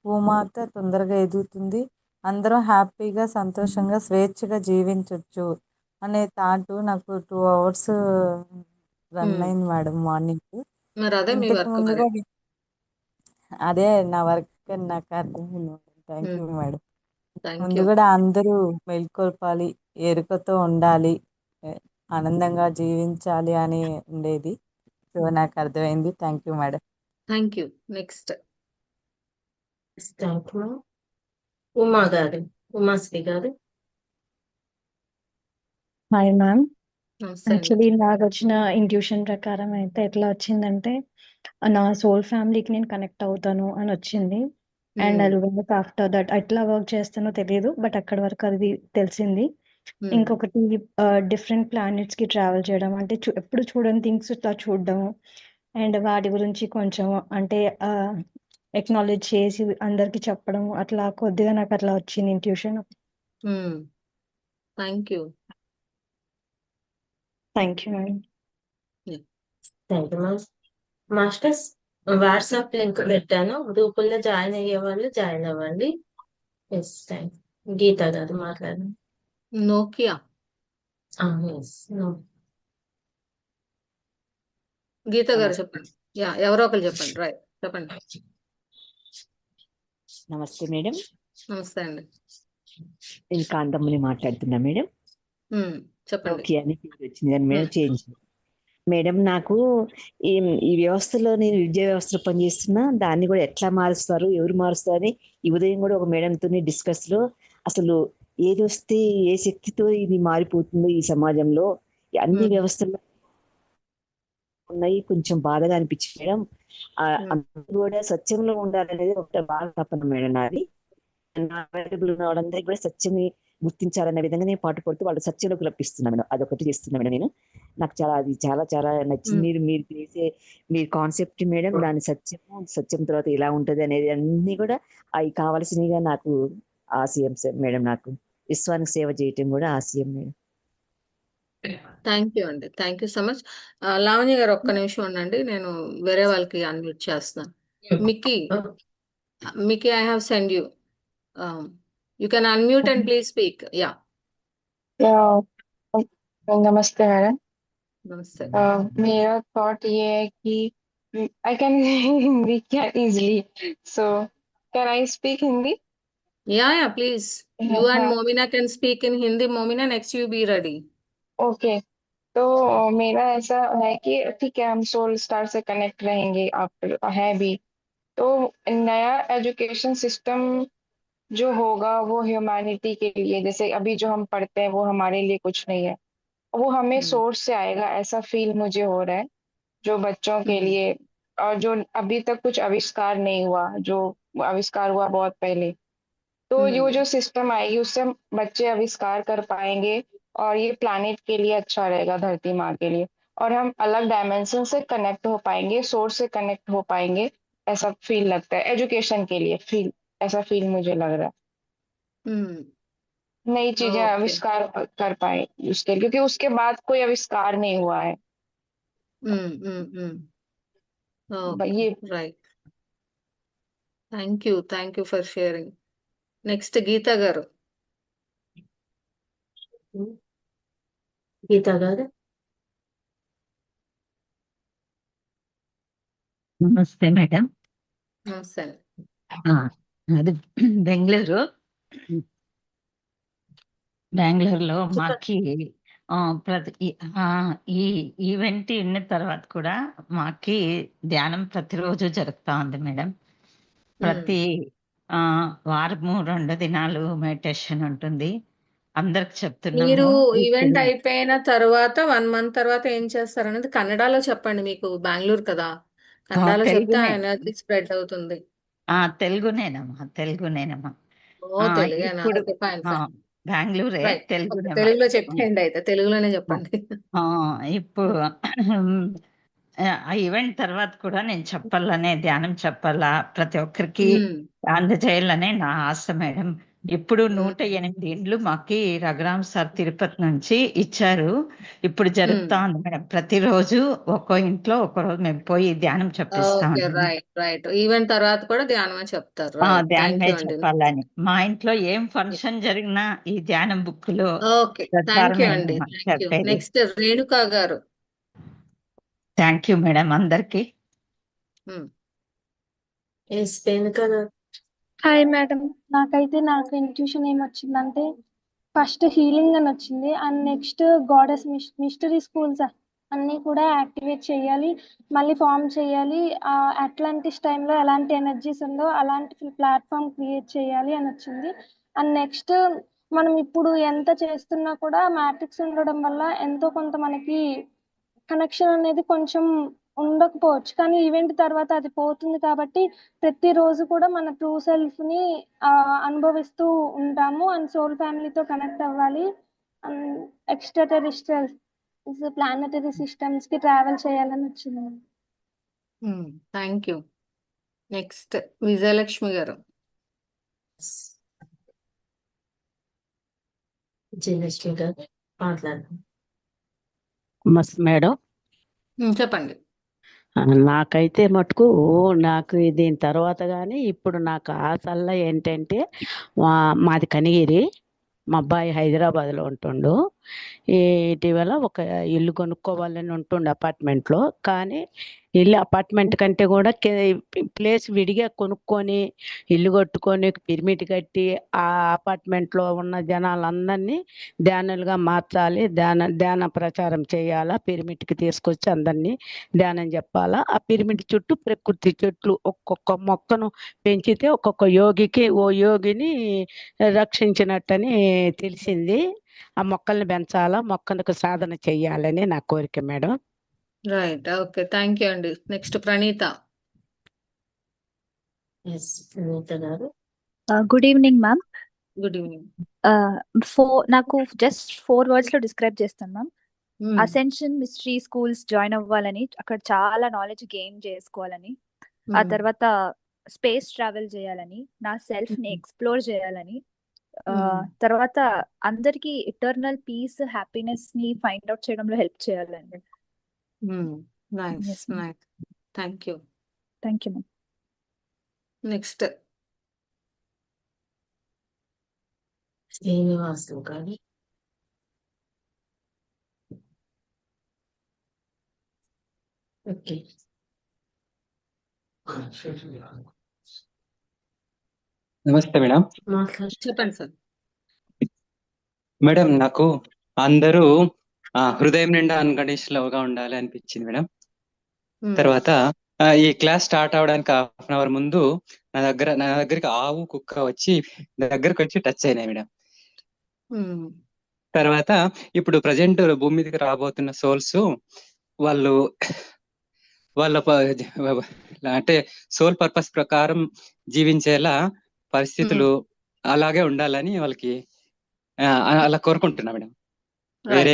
భూమాత తొందరగా ఎదుగుతుంది, అందరం హ్యాపీగా, సంతోషంగా, స్వేచ్ఛగా జీవించవచ్చు అనే థాట్ నాకు 2 అవర్స్ రన్ అయింది మేడం మార్నింగ్. మరి అదే మీ ఇంతకు వర్క్ ముందు మరి. కూడా అదే నా వర్క్ అని నాకు అర్థమైంది madam. Thank you madam. Thank ముందు యూ. కూడా అందరూ మేల్కొల్పాలి, ఎరుకతో ఉండాలి, ఆనందంగా జీవించాలి అని ఉండేది. సో నాకు అర్థమైంది. Thank you madam. Thank you. Next. Thank you. Uma గారు, ఉమాశ్రీ గారు. Hi ma'am. నమస్తే అండి. యాక్చువల్లీ నాకు వచ్చిన ఇంట్యూషన్ ప్రకారం అయితే ఎట్లా వచ్చిందంటే నా సోల్ ఫ్యామిలీకి నేను కనెక్ట్ అవుతాను అని వచ్చింది. అండ్ అది వర్క్ ఆఫ్టర్ దట్ ఎట్లా వర్క్ చేస్తానో తెలియదు, బట్ అక్కడి వరకు అది తెలిసింది. ఇంకొకటి డిఫరెంట్ ప్లానెట్స్ కి ట్రావెల్ చేయడం, అంటే ఎప్పుడు చూడని థింగ్స్ ఇట్లా చూడడం, అండ్ వాటి గురించి కొంచెం అంటే ఎక్నాలెడ్జ్ చేసి అందరికి చెప్పడం, అట్లా కొద్దిగా నాకు అట్లా వచ్చింది intuition. Thank you. Thank you madam. Thank you masters. WhatsApp link పెట్టాను, గ్రూపుల్లో జాయిన్ అయ్యే వాళ్ళు జాయిన్ అవ్వండి. ఎస్ థ్యాంక్ గీత గారు మాట్లాడండి. నోకియా. ఎస్ నో గీత గారు చెప్పండి. యా, ఎవరో ఒకరు చెప్పండి. రైట్, చెప్పండి. నమస్తే మేడం. నమస్తే అండి. నేను కాంతమ్మని మాట్లాడుతున్నా మేడం. చెప్పండి. ఓకే అని పేరు వచ్చింది కానీ మేడం ఉమ్, చేంజ్. మేడం నాకు ఈ ఈ వ్యవస్థలో నేను విద్యా వ్యవస్థలో పనిచేస్తున్నా, దాన్ని కూడా ఎట్లా మారుస్తారు, ఎవరు మారుస్తారు అని ఈ ఉదయం కూడా ఒక మేడంతో డిస్కస్ లో అసలు ఏది వస్తే ఏ శక్తితో ఇది మారిపోతుందో ఈ సమాజంలో అన్ని ఉమ్, వ్యవస్థల్లో ఉన్నాయి. కొంచెం బాధగా అనిపించింది మేడం. ఉమ్, అందరూ కూడా సత్యంలో ఉండాలనేది ఒక బాగా తపన మేడం నాది. అవైలబుల్ ఉన్న వాళ్ళందరికీ కూడా సత్యని గుర్తించాలనే విధంగా నేను పాటుపడుతూ వాళ్ళు సత్యంలోకి రప్పిస్తున్నా మేడం. అదొకటి చేస్తున్నా మేడం నేను. నాకు అది చాలా చాలా నచ్చింది. ఉమ్, మీరు చేసే మీ కాన్సెప్ట్ మేడం, దాని సత్యం తర్వాత ఎలా ఉంటది అనేది అన్ని కూడా అవి కావాల్సినవిగా నాకు ఆశయం మేడం. నాకు విశ్వానికి సేవ చేయటం కూడా ఆశయం మేడం. థ్యాంక్ యూ అండి. Thank you so much. Lavanya గారు ఒక్క నిమిషం ఉండండి, నేను వేరే వాళ్ళకి అన్మ్యూట్ చేస్తాను. Mickey I have send you. You can unmute and please speak. Yeah, नमस्ते मैडम। नमस्ते। मेरा थॉट ये है कि आई कैन हिंदी क्या easily, so can I speak Hindi? या please, you and Momina can speak in Hindi. Momina, next you be ready. Okay, तो मेरा ऐसा है कि ठीक है, हम सोल स्टार से कनेक्ट रहेंगे, आप है भी। तो नया एजुकेशन सिस्टम जो होगा वो ह्यूमैनिटी के लिए, जैसे अभी जो हम पढ़ते हैं वो हमारे लिए कुछ नहीं है, वो हमें सोर्स से आएगा, ऐसा फील मुझे हो रहा है। जो बच्चों के लिए, और जो अभी तक कुछ आविष्कार नहीं हुआ, जो आविष्कार हुआ बहुत पहले, तो जो सिस्टम आएगी उससे बच्चे आविष्कार कर पाएंगे और ये प्लानिट के लिए अच्छा रहेगा, धरती माँ के लिए, और हम अलग डायमेंशन से कनेक्ट हो पाएंगे, सोर्स से कनेक्ट हो पाएंगे, ऐसा फील लगता है। एजुकेशन के लिए ऐसा फील मुझे लग रहा है। नई चीजें ओके। आविष्कार कर पाए उसके लिए, क्योंकि उसके बाद कोई आविष्कार नहीं हुआ है। Okay, right. Thank you for sharing. Next Geetha గారు. గీతా గారు. నమస్తే మేడం. నమస్తే. అది బెంగళూరులో మాకి ఈ ఈవెంట్ విన్న తర్వాత కూడా మాకి ధ్యానం ప్రతిరోజు జరుగుతా ఉంది మేడం. ప్రతి వారము 2 దినాలు మెడిటేషన్ ఉంటుంది. అందరికి మీరు చెప్తున్నాము. ఈవెంట్ అయిపోయిన తర్వాత 1 month తర్వాత ఏం చేస్తారు అనేది కన్నడలో చెప్పండి. మీకు బెంగళూరు కదా, కన్నడలో చెప్తే ఆ తెలుగునే ఎనర్జీ స్ప్రెడ్ అవుతుంది. తెలుగునేనమ్మా. ఓ, తెలుగేనా? ఇప్పుడు ఓకే, ఫైన్ ఫైన్. బెంగళూరే రైట్. ఓకే, తెలుగునేమా. తెలుగులో చెప్పేయండి, అయితే తెలుగులోనే చెప్పండి. ఇప్పుడు ఆ ఈవెంట్ తర్వాత కూడా నేను చెప్పాలనే, ధ్యానం చెప్పాలా, ప్రతి ఒక్కరికి అందజేయాలనే నా ఆశ మేడం. ఇప్పుడు 108 ఇండ్లు మాకి రఘురామ్ సార్ తిరుపతి నుంచి ఇచ్చారు. ఇప్పుడు జరుగుతా ఉంది మేడం. ప్రతిరోజు ఒక్కో ఇంట్లో ఒక్కో రోజు మేము పోయి ధ్యానం చెప్పిస్తా ఓకే, ఉన్నాం. రైట్. ఈవెంట్ తర్వాత కూడా ధ్యానమే చెప్తారు. రైట్, థ్యాంక్ ధ్యానమే యూ అండి. చెప్పాలని మా ఇంట్లో ఏం ఫంక్షన్ జరిగినా ఈ ధ్యానం బుక్ లో ఓకే, థ్యాంక్ యూ అండి. ప్రచారమేనమ్మా థ్యాంక్ యూ. చెప్పేది. నెక్స్ట్ రేణుకా గారు. థ్యాంక్ యూ మేడం అందరికి. Hi madam. నాకు ఇంట్యూషన్ ఏమొచ్చిందంటే ఫస్ట్ హీలింగ్ అని వచ్చింది, and next goddess mystery schools అన్నీ కూడా యాక్టివేట్ చేయాలి, మళ్ళీ ఫామ్ చేయాలి. అట్లాంటిస్ టైంలో ఎలాంటి ఎనర్జీస్ ఉందో అలాంటి ప్లాట్ఫామ్ క్రియేట్ చేయాలి అని వచ్చింది. అండ్ నెక్స్ట్ మనం ఇప్పుడు ఎంత చేస్తున్నా కూడా మ్యాట్రిక్స్ ఉండడం వల్ల ఎంతో కొంత మనకి కనెక్షన్ అనేది కొంచెం ఉండకపోవచ్చు, కానీ ఈవెంట్ తర్వాత అది పోతుంది. కాబట్టి ప్రతిరోజు కూడా మన ట్రూ సెల్ఫ్ ని అనుభవిస్తూ ఉంటాము, అండ్ సోల్ ఫ్యామిలీతో కనెక్ట్ అవ్వాలి, and extra terrestrial planetary systems కి ట్రావెల్ చేయాలని వచ్చింది. Thank you. నెక్స్ట్ విజయలక్ష్మి గారు. విజయలక్ష్మి గారు మాట్లాడండి. మస్త్ మేడం. చెప్పండి. నాకైతే మటుకు నాకు దీని తర్వాత కానీ ఇప్పుడు నాకు ఆశల్లా ఏంటంటే మాది కనిగిరి, మా అబ్బాయి హైదరాబాద్లో ఉంటుండు. ఇటీవల ఒక ఇల్లు కొనుక్కోవాలని ఉంటుండే అపార్ట్మెంట్లో. కానీ ఇల్లు అపార్ట్మెంట్ కంటే కూడా ప్లేస్ విడిగా కొనుక్కొని ఇల్లు కట్టుకొని పిరమిడ్ కట్టి ఆ అపార్ట్మెంట్లో ఉన్న జనాలందరినీ ధ్యానులుగా మార్చాలి, ధ్యాన ప్రచారం చేయాలా, పిరమిడ్కి తీసుకొచ్చి అందరినీ ధ్యానం చెప్పాలా. ఆ పిరమిడ్ చుట్టూ ప్రకృతి చెట్లు ఒక్కొక్క మొక్కను పెంచితే ఒక్కొక్క యోగికి ఓ యోగిని రక్షించినట్టని తెలిసింది. ఆ మొక్కల్ని పెంచాలా, మొక్కలకు సాధన చెయ్యాలని నా కోరిక madam. Right. Okay, thank you అండి. నెక్స్ట్ ప్రణీత. ఎస్ ప్రణీత గారు. Good evening ma'am. Good evening. నాకు జస్ట్ 4 words లో డిస్క్రైబ్ చేస్తాను ma'am. Ascension mystery schools join అవ్వాలని, అక్కడ చాలా నాలెడ్జ్ గెయిన్ చేసుకోవాలని, ఆ తర్వాత స్పేస్ ట్రావెల్ చేయాలని, నా సెల్ఫ్ ని ఎక్స్ప్లోర్ చేయాలని, తర్వాత అందరికి ఇటర్నల్ పీస్ హ్యాపీనెస్ ని ఫైండ్ అవుట్ చేయడంలో హెల్ప్ చేయాలండి. Nice nice, thank you. Thank you ma'am. Next Srinivasulu గారు. ఓకే. నమస్తే మేడం. చెప్పండి సార్. మేడం, నాకు అందరూ హృదయం నిండా అన్కండిషనల్ గా ఉండాలి అనిపించింది మేడం. తర్వాత ఈ క్లాస్ స్టార్ట్ అవడానికి 1/2 hour ముందు నా దగ్గరికి ఆవు కుక్క వచ్చి దగ్గరకు వచ్చి టచ్ అయినాయి మేడం. తర్వాత ఇప్పుడు ప్రజెంట్ భూమి మీదకి రాబోతున్న సోల్స్ వాళ్ళ అంటే సోల్ పర్పస్ ప్రకారం జీవించేలా పరిస్థితులు అలాగే ఉండాలని వాళ్ళకి అలా కోరుకుంటున్నా మేడం. వేరే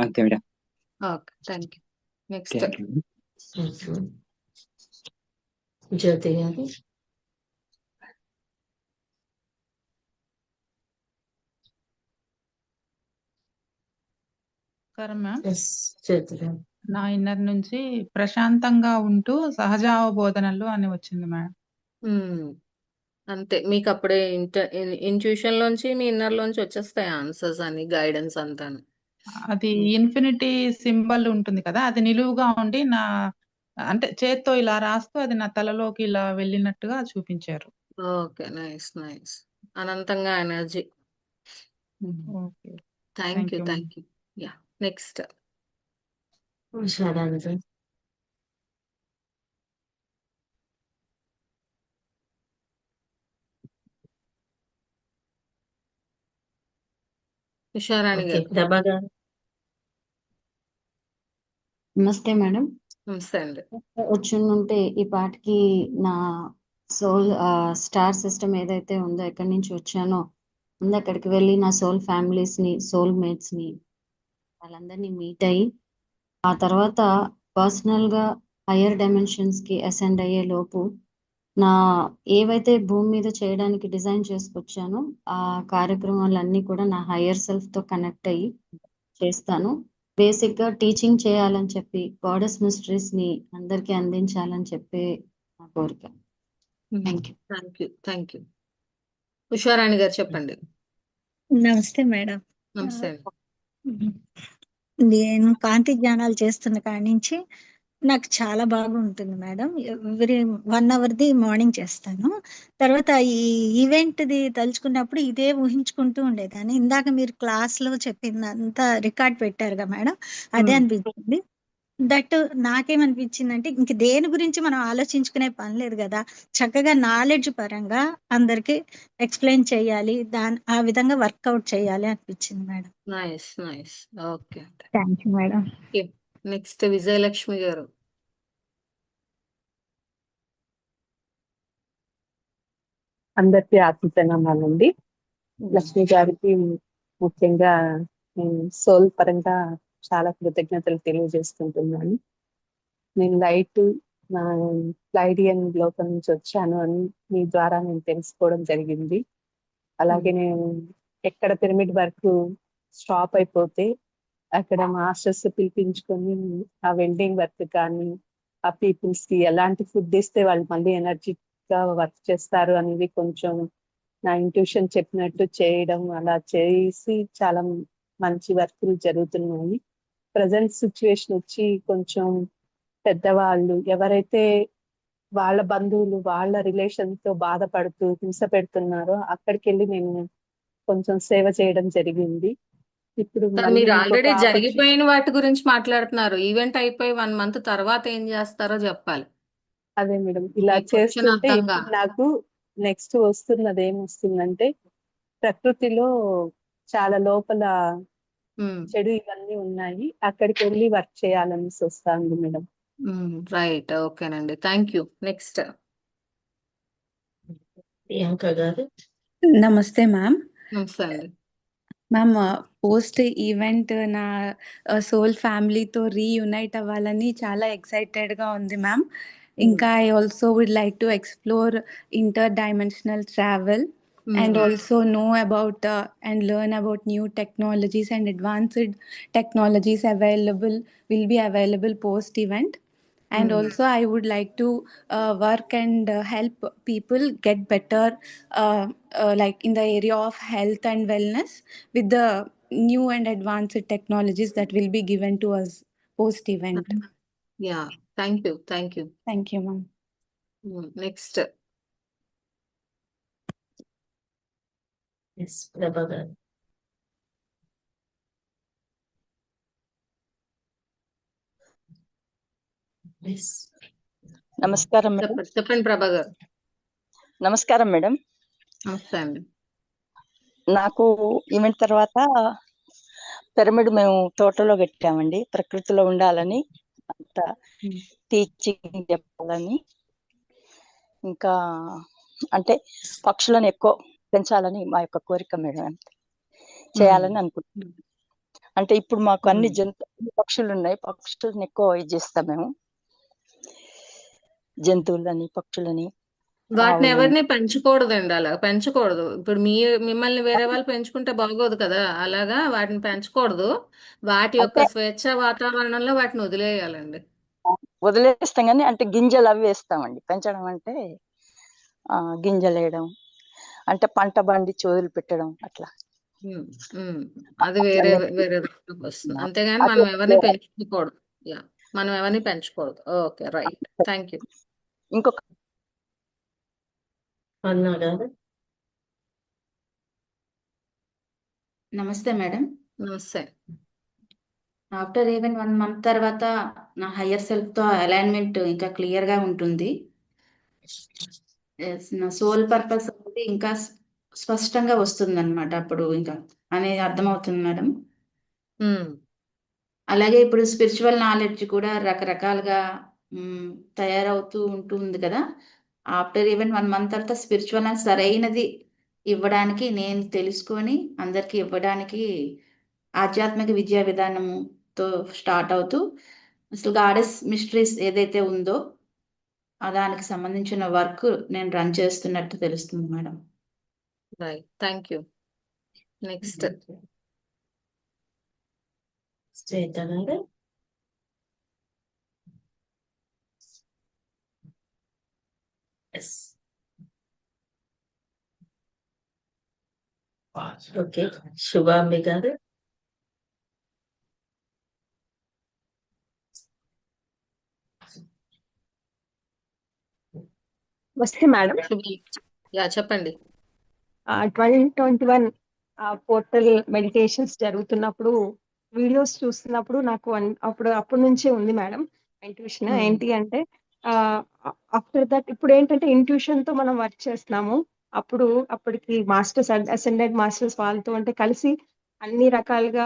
అంతే madam. Okay, thank you. Next Jyothi గారు. జ్యోతి గారు. నా ఇన్నర్ నుంచి ప్రశాంతంగా ఉంటూ సహజావబోధనలు అని వచ్చింది మేడం. అంతే, మీకు అప్పుడే ఇంట్యూషన్ లోంచి మీ ఇన్నర్ లోంచి వచ్చేస్తాయి ఆన్సర్స్ అని, గైడెన్స్ అంతాను. అది ఇన్ఫినిటీ సింబల్ ఉంటుంది కదా, అది నిలువుగా ఉండి అంటే చేత్తో ఇలా రాస్తూ అది నా తలలోకి ఇలా వెళ్ళినట్టుగా చూపించారు. Okay, nice nice. అనంతంగా energy. Okay, thank you thank you. Yeah, next Usharani. Usharani గారు. దబా గారు. నమస్తే మేడం. నమస్తే అండి. వచ్చుంటే ఈ పాటికి నా సోల్ స్టార్ సిస్టమ్ ఏదైతే ఉందో, ఎక్కడి నుంచి వచ్చానో ముందు అక్కడికి వెళ్ళి నా సోల్ ఫ్యామిలీస్ ని, సోల్ మేట్స్ ని, వాళ్ళందరినీ మీట్ అయ్యి ఆ తర్వాత పర్సనల్ గా హయ్యర్ డైమెన్షన్స్ కి అసెండ్ అయ్యే లోపు నా ఏవైతే భూమి మీద చేయడానికి డిజైన్ చేసుకొచ్చానో ఆ కార్యక్రమాలన్నీ కూడా నా హయ్యర్ సెల్ఫ్ తో కనెక్ట్ అయ్యి చేస్తాను. బేసిక్ గా టీచింగ్ చేయాలని చెప్పి, గాడెస్ మిస్టరీస్ ని అందరికీ అందించాలని చెప్పి నా కోరిక. Thank you. Thank you thank you. Usharani గారు చెప్పండి. నమస్తే మేడం. నమస్తే. నేను కాంతి జ్ఞానాలు చేస్తున్న కాడి నుంచి నాకు చాలా బాగుంటుంది మేడం. ఎవ్రీ 1 hourది మార్నింగ్ చేస్తాను. తర్వాత ఈ ఈవెంట్ది తలుచుకున్నప్పుడు ఇదే ఊహించుకుంటూ ఉండేదాన్ని. ఇందాక మీరు క్లాస్లో చెప్పిందంతా రికార్డ్ పెట్టారుగా మేడం, అదే అనిపించింది. దట్ నాకేమనిపించిందంటే ఇంక దేని గురించి మనం ఆలోచించుకునే పని లేదు కదా, చక్కగా నాలెడ్జ్ పరంగా అందరికి ఎక్స్ప్లెయిన్ చేయాలి, ఆ విధంగా వర్కౌట్ చేయాలి అనిపించింది madam. Nice nice. Okay, thank you madam. Next Vijayalakshmi గారు. అందరికీ ఆత్మీయనండి. లక్ష్మి గారికి ముఖ్యంగా నేను సోల్ పరంగా చాలా కృతజ్ఞతలు తెలియజేసుకుంటున్నాను. నేను లైట్ ఫ్లైడియన్ లోకం నుంచి వచ్చాను అని మీ ద్వారా నేను తెలుసుకోవడం జరిగింది. అలాగే నేను ఎక్కడ పిరమిడ్ వర్క్ స్టాప్ అయిపోతే అక్కడ మాస్టర్స్ పిలిపించుకొని ఆ వెల్డింగ్ వర్క్ కానీ, ఆ పీపుల్స్ కి ఎలాంటి ఫుడ్ ఇస్తే వాళ్ళు మళ్ళీ ఎనర్జీగా వర్క్ చేస్తారు అనేది కొంచెం నా ఇంట్యూషన్ చెప్పినట్టు చేయడం, అలా చేసి చాలా మంచి వర్కులు జరుగుతున్నాయి. ప్రజెంట్ సిచ్యువేషన్ వచ్చి కొంచెం పెద్దవాళ్ళు ఎవరైతే వాళ్ళ బంధువులు వాళ్ళ రిలేషన్ తో బాధపడుతూ హింస పెడుతున్నారో అక్కడికి వెళ్ళి నేను కొంచెం సేవ చేయడం జరిగింది. ఇప్పుడు మళ్ళీ మీరు ఇంకొక ఆల్రెడీ ఆపర్చునిటీ, జరిగిపోయిన వాటి గురించి మాట్లాడుతున్నారు. ఈవెంట్ అయిపోయి 1 మంత్ తర్వాత ఏం చేస్తారో చెప్పాలి. అదే మేడం ఇలా మీకు వచ్చిన చేస్తుంటే అర్థంగా. ఇప్పుడు నాకు నెక్స్ట్ వస్తున్నది ఏమొస్తుందంటే, ప్రకృతిలో చాలా లోపల చెడు ఇవన్నీ ఉన్నాయి, అక్కడికి వెళ్ళి వర్క్ చేయాలని వస్తుంది మేడం. రైట్, ఓకేనండి, థ్యాంక్ యూ. నెక్స్ట్ ప్రియాంక గారు. నమస్తే మ్యామ్. నమస్తే అండి. మ్యామ్, పోస్ట్ ఈవెంట్ నా సోల్ ఫ్యామిలీతో రీయునైట్ అవ్వాలని చాలా ఎక్సైటెడ్గా ఉంది మ్యామ్. ఇంకా I also would like to explore inter dimensional travel and also know about and learn about new technologies and advanced technologies will be available post event. And also I would like to work and help people get better like in the area of health and wellness with the new and advanced technologies that will be given to us post event. Yeah, thank you. Thank you ma'am. Next. Yes, Prabha గారు. Yes. నమస్కారం madam. చెప్పండి ప్రభా గారు. నమస్కారం madam. నమస్తే అండి. నాకు event తర్వాత పిరమిడ్ మేము తోటలో పెట్టామండి, ప్రకృతిలో ఉండాలని, అంత టీచింగ్ చెప్పాలని, ఇంకా అంటే పక్షులను ఎక్కువ పెంచాలని మా యొక్క కోరిక మేడం. అంతే చేయాలని అనుకుంటున్నాం. అంటే ఇప్పుడు మాకు అన్ని పక్షులు ఉన్నాయి, పక్షులను ఎక్కువ ఇది చేస్తాం మేము, జంతువులని పక్షులని. వాటిని ఎవరిని పెంచకూడదండి, అలా పెంచకూడదు. ఇప్పుడు మిమ్మల్ని వేరే వాళ్ళు పెంచుకుంటే బాగోదు కదా, అలాగా వాటిని పెంచకూడదు. వాటి యొక్క స్వేచ్ఛ వాతావరణంలో వాటిని వదిలేయాలండి. వదిలేస్తాం కానీ అంటే గింజలు అవి వేస్తామండి. పెంచడం అంటే గింజలు వేయడం, అంటే పంట పండించి వదిలిపెట్టడం అట్లా. అది వేరే వస్తుంది, అంతేగాని మనం ఎవరిని పెంచుకోకూడదు. మనం ఎవరిని పెంచకూడదు. Okay, right, thank you. ఇంకొక నమస్తే మేడం. నమస్తే. ఆఫ్టర్ ఈవెన్ 1 మంత్ తర్వాత నా హయ్యర్ సెల్ఫ్ తో అలైన్మెంట్ ఇంకా క్లియర్ గా ఉంటుంది. నా సోల్ పర్పస్ అనేది ఇంకా స్పష్టంగా వస్తుంది అనమాట. అప్పుడు ఇంకా అనేది అర్థమవుతుంది మేడం. అలాగే ఇప్పుడు స్పిరిచువల్ నాలెడ్జ్ కూడా రకరకాలుగా తయారవుతూ ఉంటుంది కదా. ఆఫ్టర్ ఈవెన్ 1 మంత్ తర్వాత స్పిరిచువల్ సరైనది ఇవ్వడానికి నేను తెలుసుకొని అందరికి ఇవ్వడానికి ఆధ్యాత్మిక విద్యా విధానంతో స్టార్ట్ అవుతూ అసలు గాడెస్ మిస్టరీస్ ఏదైతే ఉందో దానికి సంబంధించిన వర్క్ నేను రన్ చేస్తున్నట్టు తెలుస్తుంది madam. Right, thank you. Next Shweta గారు. ఓకే, శుభాంబి గారు. నమస్తే మేడం. చెప్పండి. 2021 పోర్టల్ మెడిటేషన్స్ జరుగుతున్నప్పుడు వీడియోస్ చూస్తున్నప్పుడు నాకు అప్పటి నుంచే ఉంది మేడం ఇంట్యూషన్. ఏంటి అంటే ఆఫ్టర్ దట్ ఇప్పుడు ఏంటంటే ఇంట్యూషన్ తో మనం వర్క్ చేస్తున్నాము. అప్పటికి మాస్టర్స్, అసెండెడ్ మాస్టర్స్ వాళ్ళతో అంటే కలిసి అన్ని రకాలుగా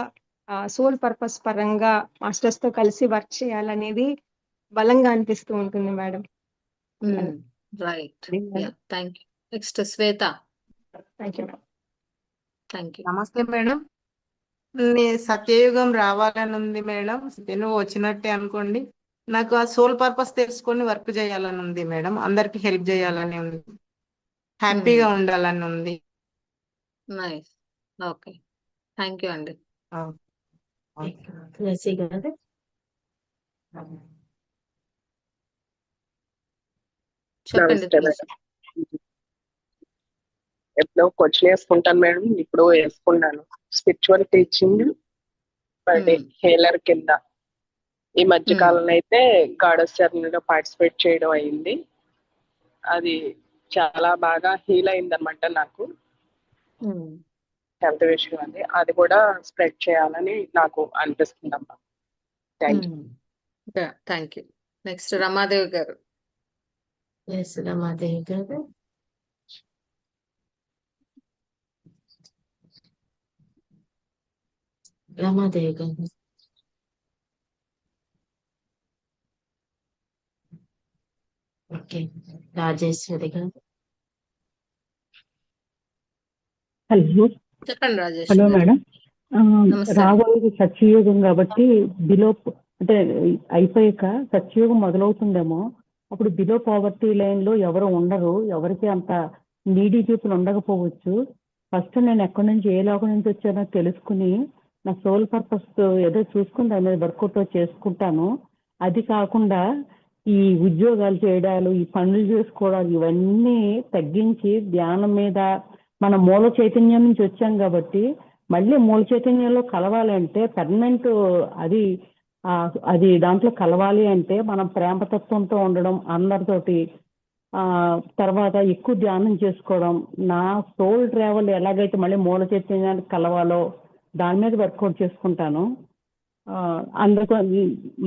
సోల్ పర్పస్ పరంగా మాస్టర్స్ తో కలిసి వర్క్ చేయాలనేది బలంగా అనిపిస్తూ ఉంటుంది madam. Right, thank you. Next Shweta. Thank you madam. Thank you. నమస్తే మేడం. సత్యయుగం రావాలని ఉంది మేడం. నువ్వు వచ్చినట్టే అనుకోండి. నాకు ఆ సోల్ పర్పస్ తెలుసుకొని వర్క్ చేయాలని ఉంది మేడం. అందరికి హెల్ప్ చేయాలని ఉంది, హ్యాపీగా ఉండాలని ఉంది. నైస్, ఓకే, థ్యాంక్ యూ అండి. చెప్పండి. ఎప్పుడో క్వశ్చన్ వేసుకుంటాను మేడం, ఇప్పుడు వేసుకున్నాను. స్పిరిచువల్ టీచింగ్ మరి హేలర్ కింద ఈ మధ్య కాలంలో అయితే గాడెస్ జర్నీలో పార్టిసిపేట్ చేయడం అయింది. అది చాలా బాగా హీల్ అయింది అనమాట నాకు. హెల్త్ విషయం అది కూడా స్ప్రెడ్ చేయాలని నాకు అనిపిస్తుందమ్మా. Thank you. Thank you. Next Ramadevi గారు. ఎస్ రమాదేవి గారు. రమాదేవి గారు. ఓకే రాజేశ్వరి గారు. హలో చెప్పండి రాజేష్ హలో గారు. మేడం. నమస్తే. రాబోయేది సత్యయుగం కాబట్టి బిలో అంటే అయిపోయాక సత్యయుగం మొదలవుతుందేమో. అప్పుడు బిలో పావర్టీ లైన్ లో ఎవరు ఉండరు, ఎవరికి అంత నీడీ పీపుల్ ఉండకపోవచ్చు. ఫస్ట్ నేను ఎక్కడి నుంచి ఏ లోకం నుంచి వచ్చానో తెలుసుకుని నా సోల్ పర్పస్ ఏదో చూసుకుని దాని మీద వర్కౌట్ చేసుకుంటాను. అది కాకుండా ఈ ఉద్యోగాలు చేయడాలు, ఈ పనులు చేసుకోవడాలు ఇవన్నీ తగ్గించి ధ్యానం మీద మన మూల చైతన్యం నుంచి వచ్చాం కాబట్టి మళ్ళీ మూల చైతన్యంలో కలవాలంటే పర్మనెంట్ అది దాంట్లో కలవాలి అంటే మనం ప్రేమతత్వంతో ఉండడం, అందరితోటి తర్వాత ఎక్కువ ధ్యానం చేసుకోవడం, నా సోల్ ట్రావెల్ ఎలాగైతే మళ్ళీ మూల చైతన్యానికి కలవాలో దాని మీద వర్కౌట్ చేసుకుంటాను. అందుకు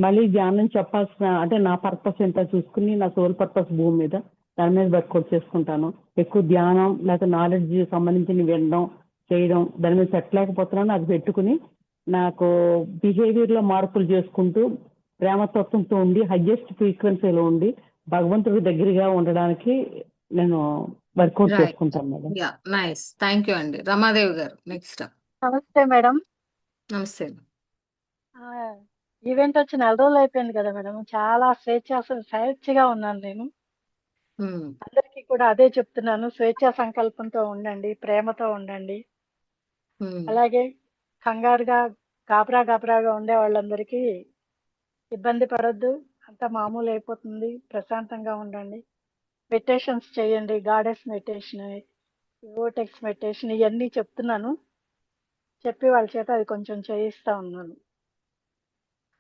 మళ్ళీ ధ్యానం చెప్పాల్సిన అంటే నా పర్పస్ ఎంత చూసుకుని నా సోల్ పర్పస్ భూమి మీద దాని మీద వర్కౌట్ చేసుకుంటాను. ఎక్కువ ధ్యానం లేకపోతే నాలెడ్జ్ సంబంధించిన వినడం చేయడం దాని మీద పెట్టలేకపోతున్నాను. అది పెట్టుకుని నాకు బిహేవియర్లో మార్పులు చేసుకుంటూ ప్రేమతత్వంతో ఉండి హైయెస్ట్ ఫ్రీక్వెన్సీలో ఉండి భగవంతుడి దగ్గరగా ఉండడానికి నేను వర్కౌట్ రైట్. చేసుకుంటాను madam. Yeah nice. Thank you అండి. రమాదేవి గారు నెక్స్ట్. నమస్తే మేడం. నమస్తే. ఈవెంట్ వచ్చి 4 రోజులు అయిపోయింది కదా మేడం. చాలా స్వేచ్ఛగా ఉన్నాను నేను. అందరికీ కూడా అదే చెప్తున్నాను, స్వేచ్ఛా సంకల్పంతో ఉండండి, ప్రేమతో ఉండండి. అలాగే కంగారుగా గాబరాగా ఉండే వాళ్ళందరికీ ఇబ్బంది పడొద్దు, అంతా మామూలు అయిపోతుంది, ప్రశాంతంగా ఉండండి. మెడిటేషన్స్ చేయండి, గాడెస్ మెడిటేషన్, వోటెక్స్ మెడిటేషన్ ఇవన్నీ చెప్తున్నాను. చెప్పి వాళ్ళ చేత అది కొంచెం చేయిస్తా ఉన్నాను.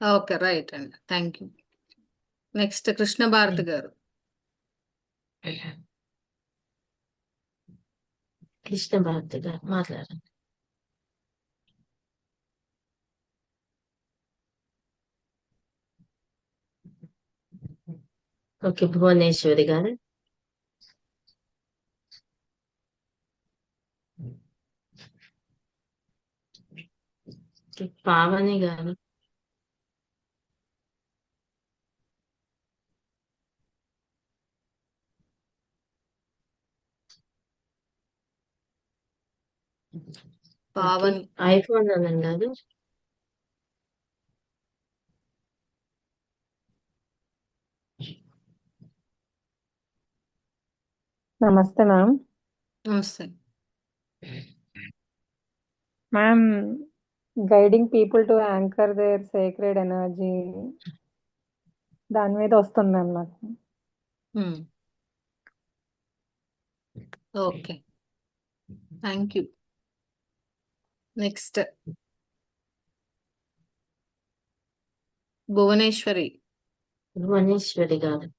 ఓకే రైట్ అండి. Thank you. Next Krishna Bharati గారు. కృష్ణ భారతి గారు మాట్లాడండి. ఓకే భువనేశ్వరి గారు. పావని గారు. పావని. ఐఫోన్ అనండి అది. నమస్తే మ్యామ్. నమస్తే. Ma'am, guiding people to anchor their sacred energy దాని మీద వస్తుంది మ్యామ్ నాకు. Okay thank you. Next Bhuvaneshwari. Bhuvaneshwari గారు.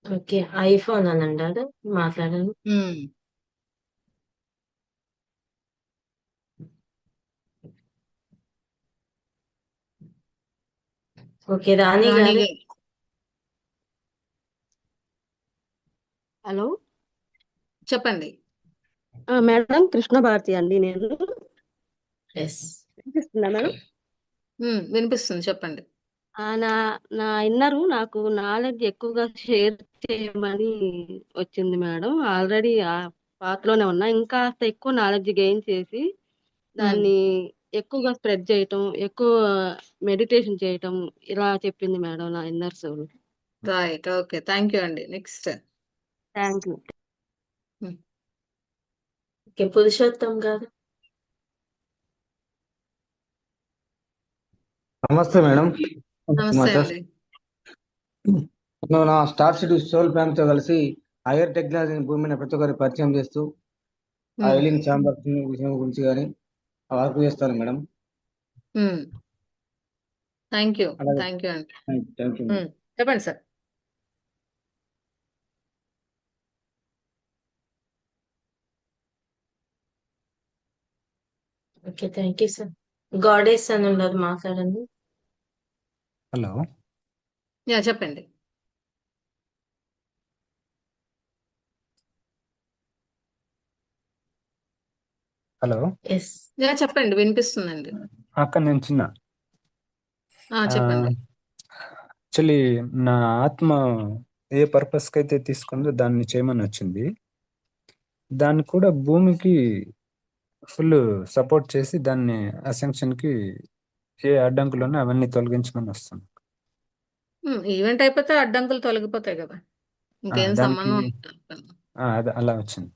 ఓకే ఐఫోన్ అనండి అది మాట్లాడండి. ఓకే రాణి రాణి గారు. గారు. హలో చెప్పండి. మేడం, కృష్ణ భారతి అండి నేను. ఎస్ వినిపిస్తుందా మేడం? వినిపిస్తుంది చెప్పండి. నా నా ఇన్నరు నాకు నాలెడ్జ్ ఎక్కువగా షేర్ చేయమని వచ్చింది మేడం. ఆల్రెడీ ఆ పాత్రలోనే ఉన్నా, ఇంకా ఎక్కువ నాలెడ్జ్ గెయిన్ చేసి దాన్ని ఎక్కువగా స్ప్రెడ్ చేయటం, ఎక్కువ మెడిటేషన్ చేయటం ఇలా చెప్పింది మేడం నా inner soul. Right. Okay thank you అండి. Next. Thank you. Okay Purushottam గారు. నమస్తే మేడం. నమస్తే అండి. నేను నా స్టార్ సిటీ సోల్ ఫ్యామిలీతో కలిసి హైయర్ టెక్నాలజీని భూమి మీద ప్రతి ఒక్కరికి పరిచయం చేస్తూ ఆ ఎలింగ్ ఛాంబర్ విషయం గురించి కానీ వర్క్ చేస్తాను మేడం. థ్యాంక్ యూ అలాగే థ్యాంక్ యూ అండి. Thank you. చెప్పండి sir. Okay, thank you sir. Goddess అని ఉన్నారు, మాట్లాడండి. హలో, యా చెప్పండి. హలో. ఎస్, యా చెప్పండి, వినిపిస్తుందండి. అక్క నేను చిన్న చెప్పండి. యాక్చువల్లీ నా ఆత్మ ఏ పర్పస్కి అయితే తీసుకుందో దాన్ని చేయమని వచ్చింది. దాన్ని కూడా భూమికి ఫుల్ సపోర్ట్ చేసి దాన్ని అసెన్షన్కి ఏ అడ్డంకులు ఉన్నా అవన్నీ తొలగించమని వస్తుంది. ఈవెంట్ అయిపోతే అడ్డంకులు తొలగిపోతాయి కదా, ఇంకేం దానికి సంబంధం ఉండదు. అది అలా వచ్చింది.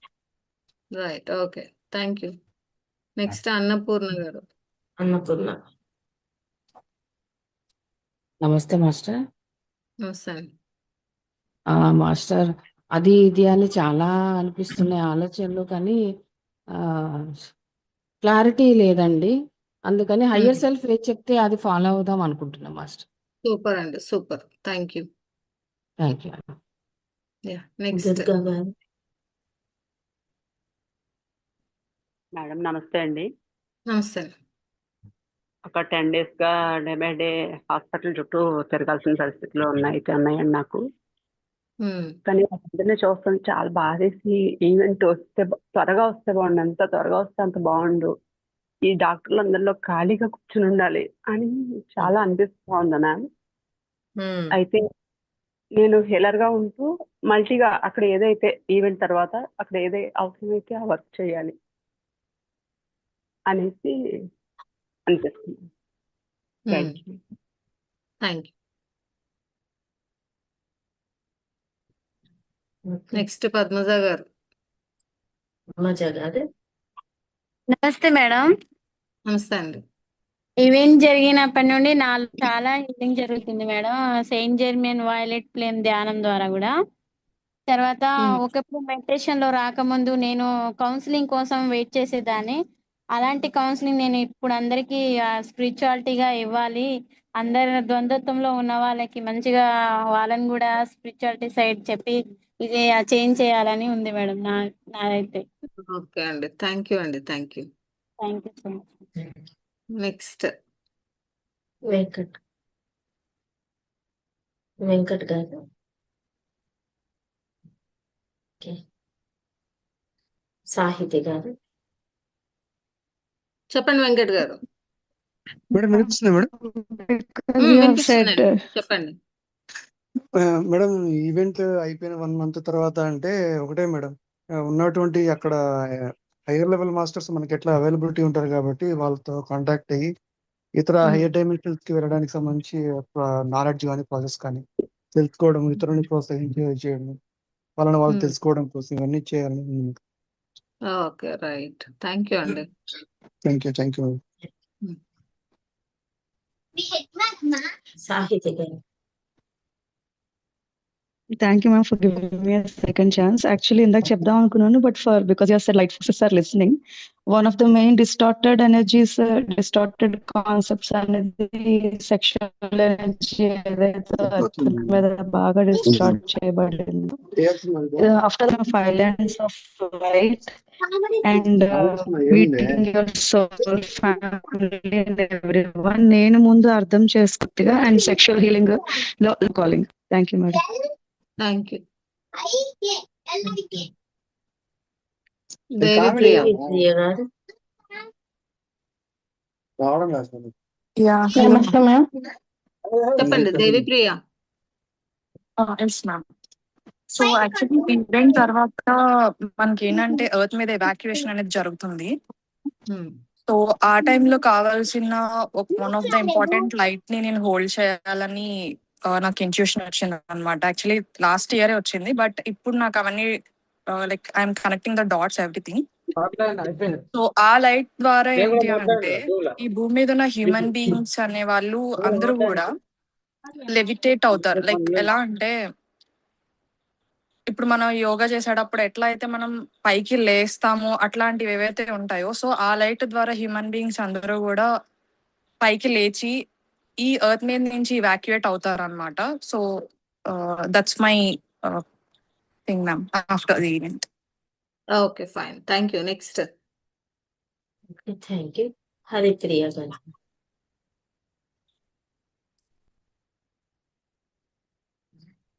Right, okay, thank you. Next Annapurna గారు. అన్నపూర్ణ. నమస్తే మాస్టర్. నమస్తే అండి. మాస్టర్, అది ఇది అని చాలా అనిపిస్తున్నాయి ఆలోచనలు, కానీ క్లారిటీ లేదండి. అందుకని హయ్యర్ సెల్ఫ్ ఏది చెప్తే అది ఫాలో అవుదాం అనుకుంటున్నాం మాస్టర్. సూపర్ అండి, super, thank you. Thank you. Yeah next. Madam నమస్తే అండి. నమస్తే. ఒక 10 days గా డే బై డే హాస్పిటల్ చుట్టూ తిరగాల్సిన పరిస్థితులు ఉన్నాయండి నాకు. కానీ పొద్దున్నే చూస్తాను చాలా బాధేసి, ఈవెంట్ వస్తే త్వరగా వస్తే బాగుండు, ఎంత త్వరగా వస్తే అంత బాగుండు, ఈ డాక్టర్లు అందరిలో ఖాళీగా కూర్చుని ఉండాలి అని చాలా అనిపిస్తూ ఉంది మ్యామ్. అయితే నేను హీలర్ గా ఉంటూ మల్టీగా అక్కడ ఏదైతే ఈవెంట్ తర్వాత అక్కడ ఏదైతే అవసరమైతే ఆ వర్క్ చేయాలి అనేసి అనిపిస్తుంది. Thank you. Thank you. Next Padmaja గారు. నమస్తే మేడం. నమస్తే అండి. ఈవెంట్ జరిగినప్పటి నుండి నాలో చాలా హీలింగ్ జరుగుతుంది మేడం. సెయింట్ జెర్మియన్ వాయిలెట్ ఫ్లేమ్ ధ్యానం ద్వారా కూడా. తర్వాత ఒకప్పుడు మెడిటేషన్ లో రాకముందు నేను కౌన్సిలింగ్ కోసం వెయిట్ చేసేదాన్ని. అలాంటి కౌన్సిలింగ్ నేను ఇప్పుడు అందరికీ స్పిరిచువాలిటీగా ఇవ్వాలి, అందరు ద్వంద్వత్వంలో ఉన్న వాళ్ళకి మంచిగా వాళ్ళని కూడా స్పిరిచువాలిటీ సైడ్ చెప్పి ఇది చేంజ్ చేయాలని ఉంది మేడం నాదైతే. ఓకే అండి, థ్యాంక్ యూ అండి, thank you. Thank you so much. Next Venkat గారు. సాహితి గారు. చెప్పండి వెంకట్ గారు. మేడం వినిపిస్తుంది మేడం. వినిపిస్తుందండి, చెప్పండి. మేడం ఈవెంట్ అయిపోయిన 1 month తర్వాత అంటే ఒకటే మేడం, ఉన్నటువంటి అక్కడ హైయర్ లెవెల్ మాస్టర్స్ మనకి ఎట్లా అవైలబిలిటీ ఉంటారు కాబట్టి వాళ్ళతో కాంటాక్ట్ అయ్యి ఇతర హైయర్ డైమెన్షన్స్ కి వెళ్ళడానికి సంబంధించి నాలెడ్జ్ కానీ ప్రాసెస్ కానీ తెలుసుకోవడం, ఇతరులని ప్రోత్సహించి చేయడం, వాళ్ళని వాళ్ళు తెలుసుకోవడం కోసం ఇవన్నీ చేయాలని. ఓకే, రైట్, థ్యాంక్ యూ అండి. Thank you. సాహితి గారు. Thank you, ma'am, for giving me a second chance. Actually, ఇందాక చెప్దాం అనుకున్నాను, but because you said light forces are listening, one of the main distorted energies, distorted concepts అనేది sexual energy ఏదైతే మీద బాగా distort చేయబడింది. After the 5 lines of light and meeting your soul, family and everyone, నేను ముందు అర్థం చేసుకుంటుగా and sexual healing లో calling. Thank you, madam. Thank you. Devipriya. నమస్తే మ్యామ్. చెప్పండి Devipriya. Yes ma'am. So actually event తర్వాత మనకి ఏంటంటే ఎర్త్ మీద ఎవాక్యుయేషన్ అనేది జరుగుతుంది. సో ఆ టైంలో కావాల్సిన one of the important light ని నేను హోల్డ్ చేయాలని నాకు ఇంట్యూషన్ వచ్చింది అనమాట. యాక్చువల్లీ లాస్ట్ ఇయర్ వచ్చింది, బట్ ఇప్పుడు నాకు అవన్నీ like I'm connecting the dots everything. So ఆ లైట్ ద్వారా ఏంటి అంటే ఈ భూమి మీద ఉన్న హ్యూమన్ బీయింగ్స్ అనే వాళ్ళు అందరూ కూడా లెవిటేట్ అవుతారు. లైక్ ఎలా అంటే ఇప్పుడు మనం యోగా చేసేటప్పుడు ఎట్లా అయితే మనం పైకి లేస్తామో అట్లాంటివి ఏవైతే ఉంటాయో, సో ఆ లైట్ ద్వారా హ్యూమన్ బీయింగ్స్ అందరూ కూడా పైకి లేచి ఈ ఎర్త్ మీద నుంచి ఇవాక్యుయేట్ అవుతారు అనమాట. So that's my thing ma'am after the event. Okay, fine. Thank you. Next. Thank you. Haripriya గారు.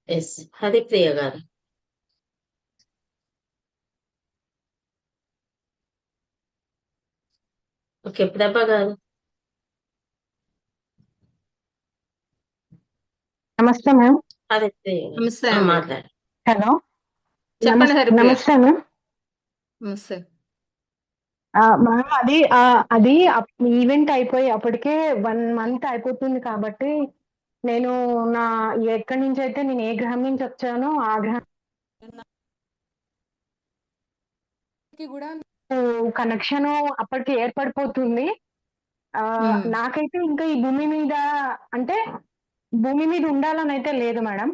ఎస్, హరిప్రియ గారు. ఓకే, ప్రభా గారు. నమస్తే మ్యామ్. హరిప్రియ గారు. నమస్తే అండి. మాట్లాడండి. హలో, చెప్పండి హరిప్రియ. నమస్తే మ్యామ్. నమస్తే. మ్యామ్ అది ఈవెంట్ అయిపోయి అప్పటికే 1 month అయిపోతుంది కాబట్టి నేను ఎక్కడి నుంచి అయితే నేను ఏ గ్రహం నుంచి వచ్చానో ఆ గ్రహం కూడా కనెక్షన్ అప్పటికి ఏర్పడిపోతుంది. నాకైతే ఇంకా ఈ భూమి మీద అంటే భూమి మీద ఉండాలని అయితే లేదు మేడం.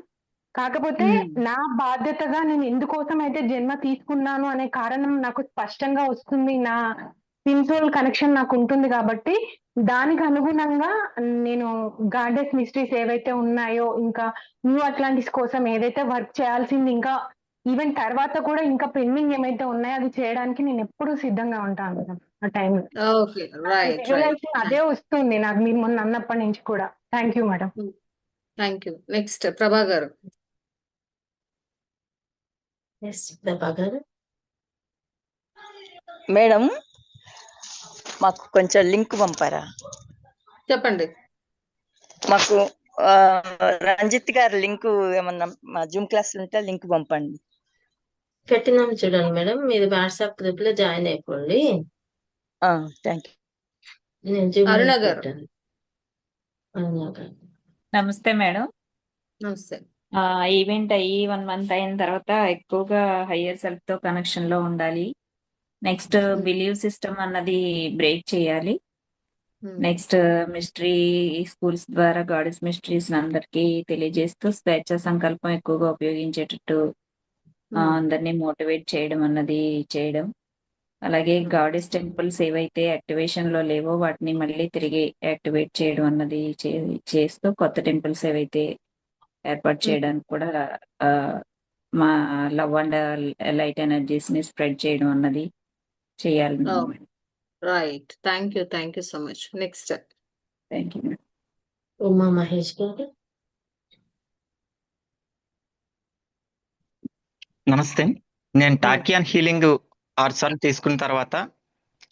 కాకపోతే నా బాధ్యతగా నేను ఎందుకోసం అయితే జన్మ తీసుకున్నాను అనే కారణం నాకు స్పష్టంగా వస్తుంది. నా స్పిరిచువల్ కనెక్షన్ నాకు ఉంటుంది కాబట్టి దానికి అనుగుణంగా నేను గాడెస్ మిస్టరీస్ ఏవైతే ఉన్నాయో, ఇంకా న్యూ అట్లాంటిస్ కోసం ఏదైతే వర్క్ చేయాల్సింది ఇంకా ఈవెన్ తర్వాత కూడా ఇంకా పెండింగ్ ఏమైతే ఉన్నాయో అది చేయడానికి నేను ఎప్పుడూ సిద్ధంగా ఉంటాను మేడం. ఆ టైంలో ఓకే, రైట్ రైట్. అదే వస్తుంది నాకు మీరు మొన్న అన్నప్పటి నుంచి కూడా. Thank you madam. Thank you. Next ప్రభా గారు. ఎస్, ప్రభా గారు. మేడం, మాకు కొంచెం లింక్ పంపారా? చెప్పండి. మాకు రంజిత్ గారి లింక్ ఏమన్నా మా జూమ్ క్లాస్ ఉంటే లింక్ పంపండి. పెట్టినాం చూడండి మేడం, మీరు వాట్సాప్ గ్రూప్ లో జాయిన్ అయిపోండి. Thank you. నేను జూమ్ అరుణ లింక్ గారు. పెట్టాను. అరుణ గారు. నమస్తే మేడం. నమస్తే. ఈవెంట్ అయ్యి 1 month అయిన తర్వాత ఎక్కువగా హయ్యర్ సెల్ఫ్ తో కనెక్షన్ లో ఉండాలి. నెక్స్ట్ బిలీవ్ సిస్టమ్ అన్నది బ్రేక్ చేయాలి. నెక్స్ట్ మిస్టరీ స్కూల్స్ ద్వారా గాడెస్ మిస్టరీస్ అందరికీ తెలియజేస్తూ స్వేచ్ఛ సంకల్పం ఎక్కువగా ఉపయోగించేటట్టు అందరినీ మోటివేట్ చేయడం అన్నది చేయడం. అలాగే గాడెస్ టెంపుల్స్ ఏవైతే యాక్టివేషన్ లో లేవో వాటిని మళ్ళీ తిరిగి యాక్టివేట్ చేయడం అన్నది చేస్తూ కొత్త టెంపుల్స్ ఏవైతే ఏర్పాటు చేయడానికి కూడా మా లవ్ అండ్ లైట్ ఎనర్జీస్ ని స్ప్రెడ్ చేయడం అన్నది చేయాలి. Right. Thank you so much. Next. Thank you. Uma Mahesh గారు. నమస్తే. నేను టాకియాన్ హీలింగ్ 6 సార్లు తీసుకున్న తర్వాత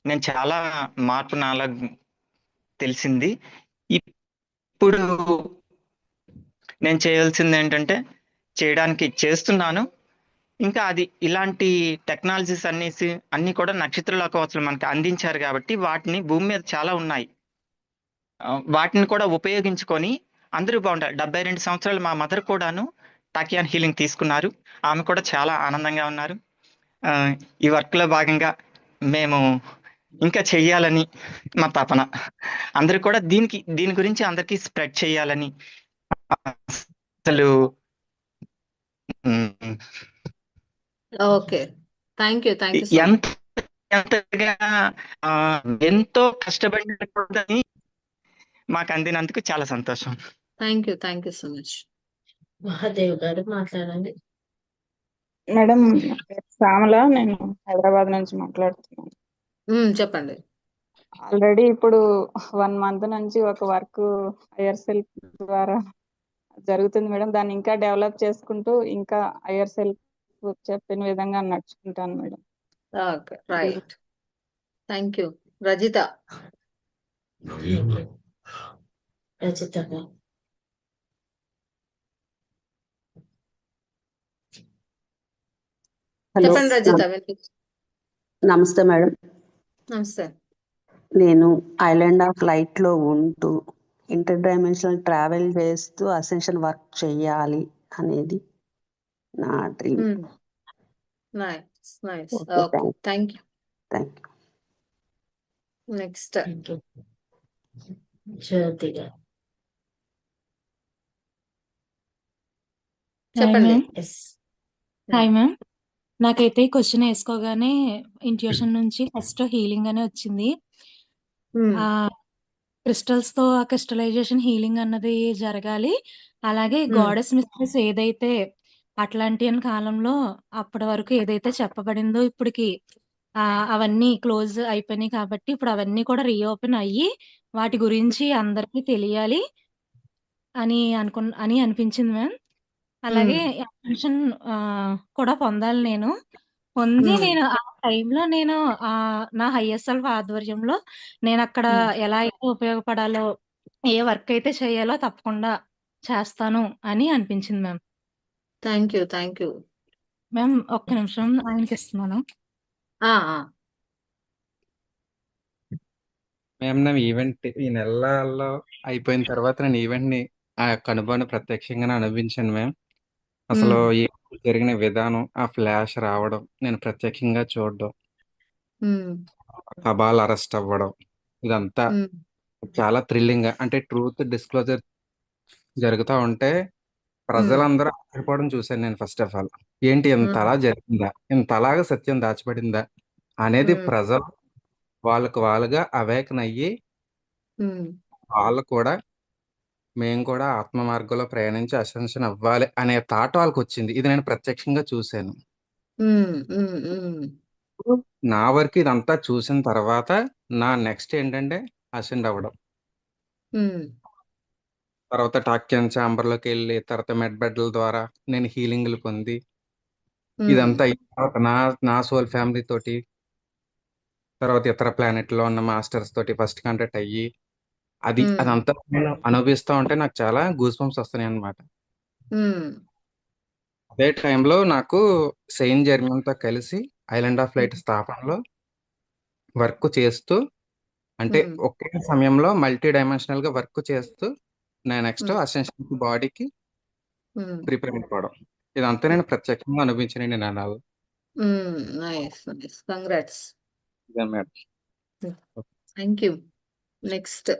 నేను చాలా మార్పు నాలో తెలిసింది. ఇప్పుడు నేను చేయాల్సింది ఏంటంటే చేయడానికి చేస్తున్నాను. ఇంకా అది ఇలాంటి టెక్నాలజీస్ అన్ని కూడా నక్షత్రాల కోవత్తులు మనకి అందించారు కాబట్టి వాటిని భూమి మీద చాలా ఉన్నాయి. వాటిని కూడా ఉపయోగించుకొని అందరూ బాగుంటారు. 72 సంవత్సరాలు మా మదర్ కూడాను టాకియాన్ హీలింగ్ తీసుకున్నారు. ఆమె కూడా చాలా ఆనందంగా ఉన్నారు. ఈ వర్క్ లో భాగంగా మేము ఇంకా చెయ్యాలని మా తపన. అందరూ కూడా దీని గురించి అందరికీ స్ప్రెడ్ చేయాలని అసలు. Okay, thank you so much. ఎంతగా ఎంతో కష్టపడి మాకు అందినందుకు చాలా సంతోషం. Thank you so much. Mahadev గారు మాట్లాడండి. మేడం, శ్యామల, నేను హైదరాబాద్ నుంచి మాట్లాడుతున్నాను. చెప్పండి. ఆల్రెడీ ఇప్పుడు 1 month నుంచి ఒక వర్క్ హైయర్ సెల్ఫ్ ద్వారా జరుగుతుంది మేడం. దాన్ని ఇంకా డెవలప్ చేసుకుంటూ ఇంకా హైయర్ సెల్ఫ్ చెప్పిన విధంగా నడుచుకుంటాను madam. Okay, right. Thank you. Rajitha. Rajitha గారు. చెప్పండి రజిత. నమస్తే మేడం. నమస్తే. నేను ఐలాండ్ ఆఫ్ లైట్ లో ఉంటూ ఇంటర్ డైమెన్షనల్ ట్రావెల్ చేస్తూ అసెన్షన్ వర్క్ చేయాలి అనేది నా dream. Nice. Okay, thank you. Next. Jyothi గారు. హాయ్ చెప్పండి. మ్యామ్. Yes hi ma'am. నాకైతే ఈ క్వశ్చన్ వేసుకోగానే ఇంట్యూషన్ నుంచి ఫస్ట్ హీలింగ్ అనే వచ్చింది. ఆ క్రిస్టల్స్ తో ఆ క్రిస్టలైజేషన్ హీలింగ్ అన్నది జరగాలి. అలాగే గాడెస్ మిస్ట్రెస్ ఏదైతే అట్లాంటియన్ కాలంలో అప్పటి వరకు ఏదైతే చెప్పబడిందో ఇప్పటికి అవన్నీ క్లోజ్ అయిపోయినాయి కాబట్టి ఇప్పుడు అవన్నీ కూడా రీఓపెన్ అయ్యి వాటి గురించి అందరికీ తెలియాలి అని అనిపించింది మ్యామ్. అలాగే అటెన్షన్ కూడా పొందాలి నేను. పొంది నేను ఆ టైంలో నేను నా హైయర్ సెల్ఫ్ ఆధ్వర్యంలో నేను అక్కడ ఎలా అయితే ఉపయోగపడాలో, ఏ వర్క్ అయితే చేయాలో తప్పకుండా చేస్తాను అని అనిపించింది మ్యామ్. Thank you. మ్యామ్ ఒక్క నిమిషం ఆయనకి ఇస్తున్నాను. మేము నా ఈవెంట్ ఈ నెలలో అయిపోయిన తర్వాత నేను ఈవెంట్ని ఆ యొక్క అనుభవాన్ని ప్రత్యక్షంగానే అనుభవించాను మ్యామ్. అసలు ఈ జరిగిన విధానం, ఆ ఫ్లాష్ రావడం, నేను ప్రత్యక్షంగా చూడడం, కబాల్ అరెస్ట్ అవ్వడం, ఇదంతా చాలా థ్రిల్లింగ్. అంటే ట్రూత్ డిస్క్లోజర్ జరుగుతూ ఉంటే ప్రజలందరూ ఆశ్చర్యపోవడం చూశాను నేను. ఫస్ట్ ఆఫ్ ఆల్ ఏంటి ఇంతలా జరిగిందా, ఇంతలాగా సత్యం దాచిపడిందా అనేది ప్రజలు వాళ్ళుగా అవేకన్ అయ్యి వాళ్ళు కూడా మేము కూడా ఆత్మ మార్గంలో ప్రయాణించి అసెన్షన్ అవ్వాలి అనే థాట్ వాళ్ళకి వచ్చింది. ఇది నేను ప్రత్యక్షంగా చూశాను. నా వరకు ఇదంతా చూసిన తర్వాత నా నెక్స్ట్ ఏంటంటే అసెండ్ అవ్వడం. తర్వాత టాక్యన్ ఛాంబర్లోకి వెళ్ళి తర్వాత మెడ్ బెడ్ల ద్వారా నేను హీలింగ్లు పొంది ఇదంతా అయిన తర్వాత నా సోల్ ఫ్యామిలీ తోటి, తర్వాత ఇతర ప్లానెట్ లో ఉన్న మాస్టర్స్ తోటి ఫస్ట్ కాంటాక్ట్ అయ్యి అదంతా నేను అనుభవిస్తూ ఉంటే నాకు చాలా గూస్ బంప్స్ వస్తున్నాయి అన్నమాట. అదే టైంలో నాకు సెయింట్ జెర్మన్తో కలిసి ఐలాండ్ ఆఫ్ లైట్ స్థాపనలో వర్క్ చేస్తూ, అంటే ఒకే సమయంలో మల్టీ డైమెన్షనల్ గా వర్క్ చేస్తూ నేను నెక్స్ట్ అసెన్షన్ బాడీకి ప్రిపేర్ అయిపోవడం, ఇదంతా నేను ప్రత్యేకంగా అనుభవించానండి నా నాలో. నైస్. కంగ్రాట్స్. ఇదే మేడం. Thank you. నెక్స్ట్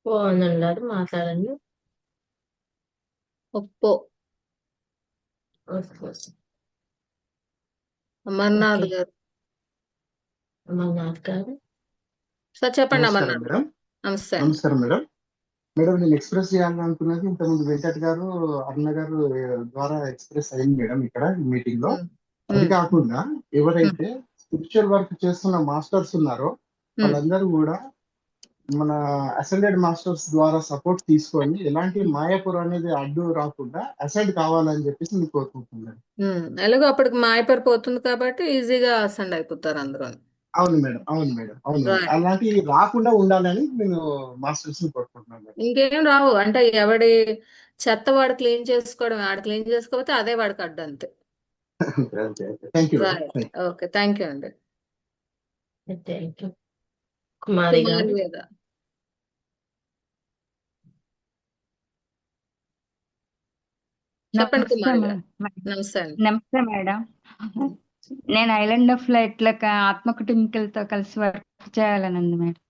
బాగుందన్నారు, మాట్లాడండి. Oppo Amarnath okay. గారు. అమర్నాథ్ గారు. సార్ చెప్పండి నమస్కారం అమర్నాథ్. మేడం. నమస్తే అండి. నమస్కారం మేడం. మేడం నేను ఎక్స్ప్రెస్ చేయాలనుకున్నది ఇంతకుముందు వెంకట్ గారు, అరుణ గారు ద్వారా ఎక్స్ప్రెస్ అయింది మేడం ఇక్కడ మీటింగ్ లో. అది కాకుండా ఎవరైతే స్పిరిచువల్ వర్క్ చేస్తున్న మాస్టర్స్ ఉన్నారో వాళ్ళందరూ కూడా మన అసెండెడ్ మాస్టర్స్ ద్వారా సపోర్ట్ తీసుకొని ఎలాంటి మాయాపురం అనేది అడ్డు రాకుండా అసెండ్ కావాలని చెప్పేసి నేను కోరుకుంటున్నాను. ఎలాగో అప్పటికి మాయపడిపోతుంది కాబట్టి ఈజీగా అసెండ్ అయిపోతారు అందరూ. అవును మేడం. అలాంటి రాకుండా ఉండాలని నేను మాస్టర్స్ ని కోరుకుంటున్నాను మేడం. ఇంకేం రావు అంటే ఎవడి చెత్త వాడు క్లీన్ చేసుకోవడం, వాడు క్లీన్ చేసుకోకపోతే అదే వాడికి అడ్డు అంతే. Thank you right. Okay. Thank you అండి. Thank you. కుమారి గారు. కుమారి వేద. చెప్పండి నమస్తే కుమారి గారు. మేడం. నమస్తే అండి. నమస్తే మేడం. నేను ఐలాండ్ ఆఫ్ లైట్ ఆత్మ కుటుంబీకులతో కలిసి వర్క్ చేయాలని ఉంది madam.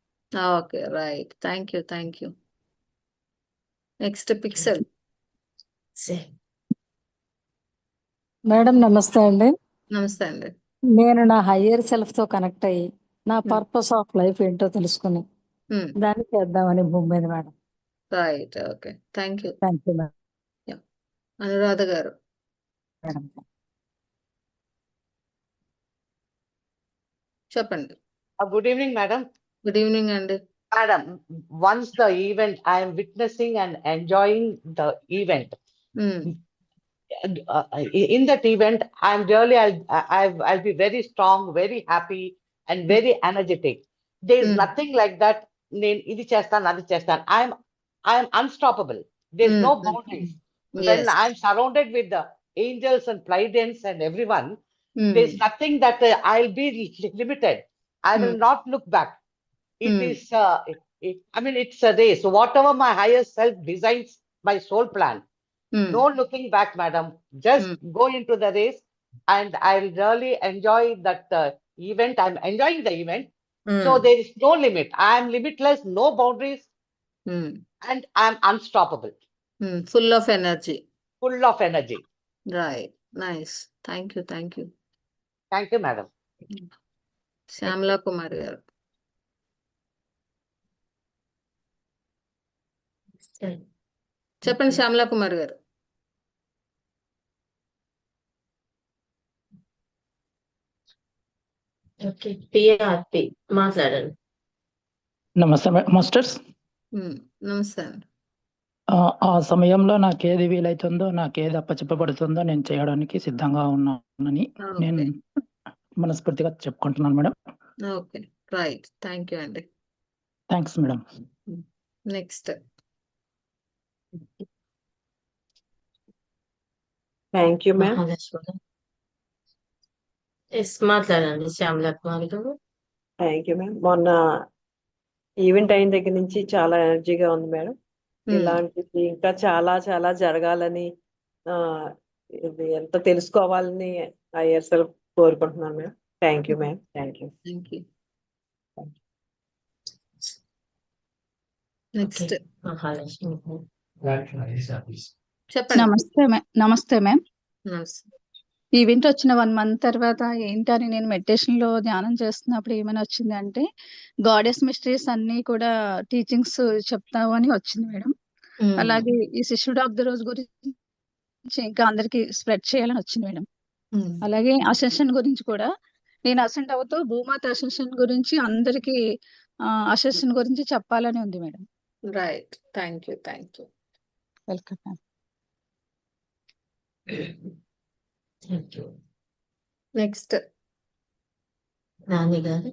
Okay. Right. Thank you. Next pixel. Madam నమస్తే అండి. నమస్తే అండి. నేను నా హయ్యర్ సెల్ఫ్ తో కనెక్ట్ అయ్యి నా పర్పస్ ఆఫ్ లైఫ్ ఏంటో తెలుసుకుని దాన్ని చేద్దామని భూమి మీద madam. Right. Okay. Thank you madam. Anuradha గారు. మేడం చెప్పండి. Good evening, madam. Good evening అండి. Madam, once the event, I am witnessing and enjoying the event. In that event, I'm really, I'll be very strong, very happy, and very energetic. There is nothing like that. Idi chestan, adi chestan. I am unstoppable. There's no boundaries. When Yes. I'm surrounded with the angels and Pleiadians and everyone, there's nothing that I'll be limited. I will not look back. It is, it's a race. So whatever my higher self designs my soul plan, no looking back, madam. Just go into the race, and I'll really enjoy that event. I'm enjoying the event. So there is no limit. I am limitless, no boundaries. and I'm unstoppable, full of energy. full of energy. Right, nice. Thank you, thank you. Thank you, madam. Shyamala Kumar గారు. చెప్పండి శ్యామలా కుమార్ గారు. Okay, PRP మాట్లాడండి. నమస్తే masters. నమస్తే అండి. ఆ సమయంలో నాకేది వీలైతుందో, నాకేది అప్పచెప్పబడుతుందో నేను చేయడానికి సిద్ధంగా ఉన్నానని నేను మనస్ఫూర్తిగా చెప్పుకుంటున్నాను madam. Okay, right. Thank you అండి. Thanks madam. Next. Thank you ma'am. Yes, మాట్లాడండి శ్యామలా కుమారి గారు. Thank you ma'am. మొన్న ఈవెంట్ అయిన దగ్గర నుంచి చాలా ఎనర్జీగా ఉంది మేడం. ఇలాంటిది ఇంకా చాలా చాలా జరగాలని, ఇది ఎంత తెలుసుకోవాలని హయ్యర్ సెల్ఫ్ కోరుకుంటున్నాను madam. Thank you ma'am. Thank you. Thank you. Next. చెప్పండి. నమస్తే మ్యామ్. నమస్తే. ఈవెంట్ వచ్చిన 1 మంత్ తర్వాత ఏంటని నేను మెడిటేషన్ లో ధ్యానం చేస్తున్నప్పుడు ఏమైనా వచ్చింది అంటే, గాడెస్ మిస్టరీస్ అన్ని కూడా టీచింగ్స్ చెప్తావు అని వచ్చింది మేడం. అలాగే ఈ శిష్యుడు ఆఫ్ ద రోజు గురించి ఇంకా అందరికి స్ప్రెడ్ చేయాలని వచ్చింది మేడం. అలాగే అసెన్షన్ గురించి కూడా నేను అసెంట్ అవుతూ భూమాత అసెన్షన్ గురించి అందరికి అసెన్షన్ గురించి చెప్పాలని ఉంది madam. Right, thank you, thank you. Welcome ma'am. Next. Nani గారు.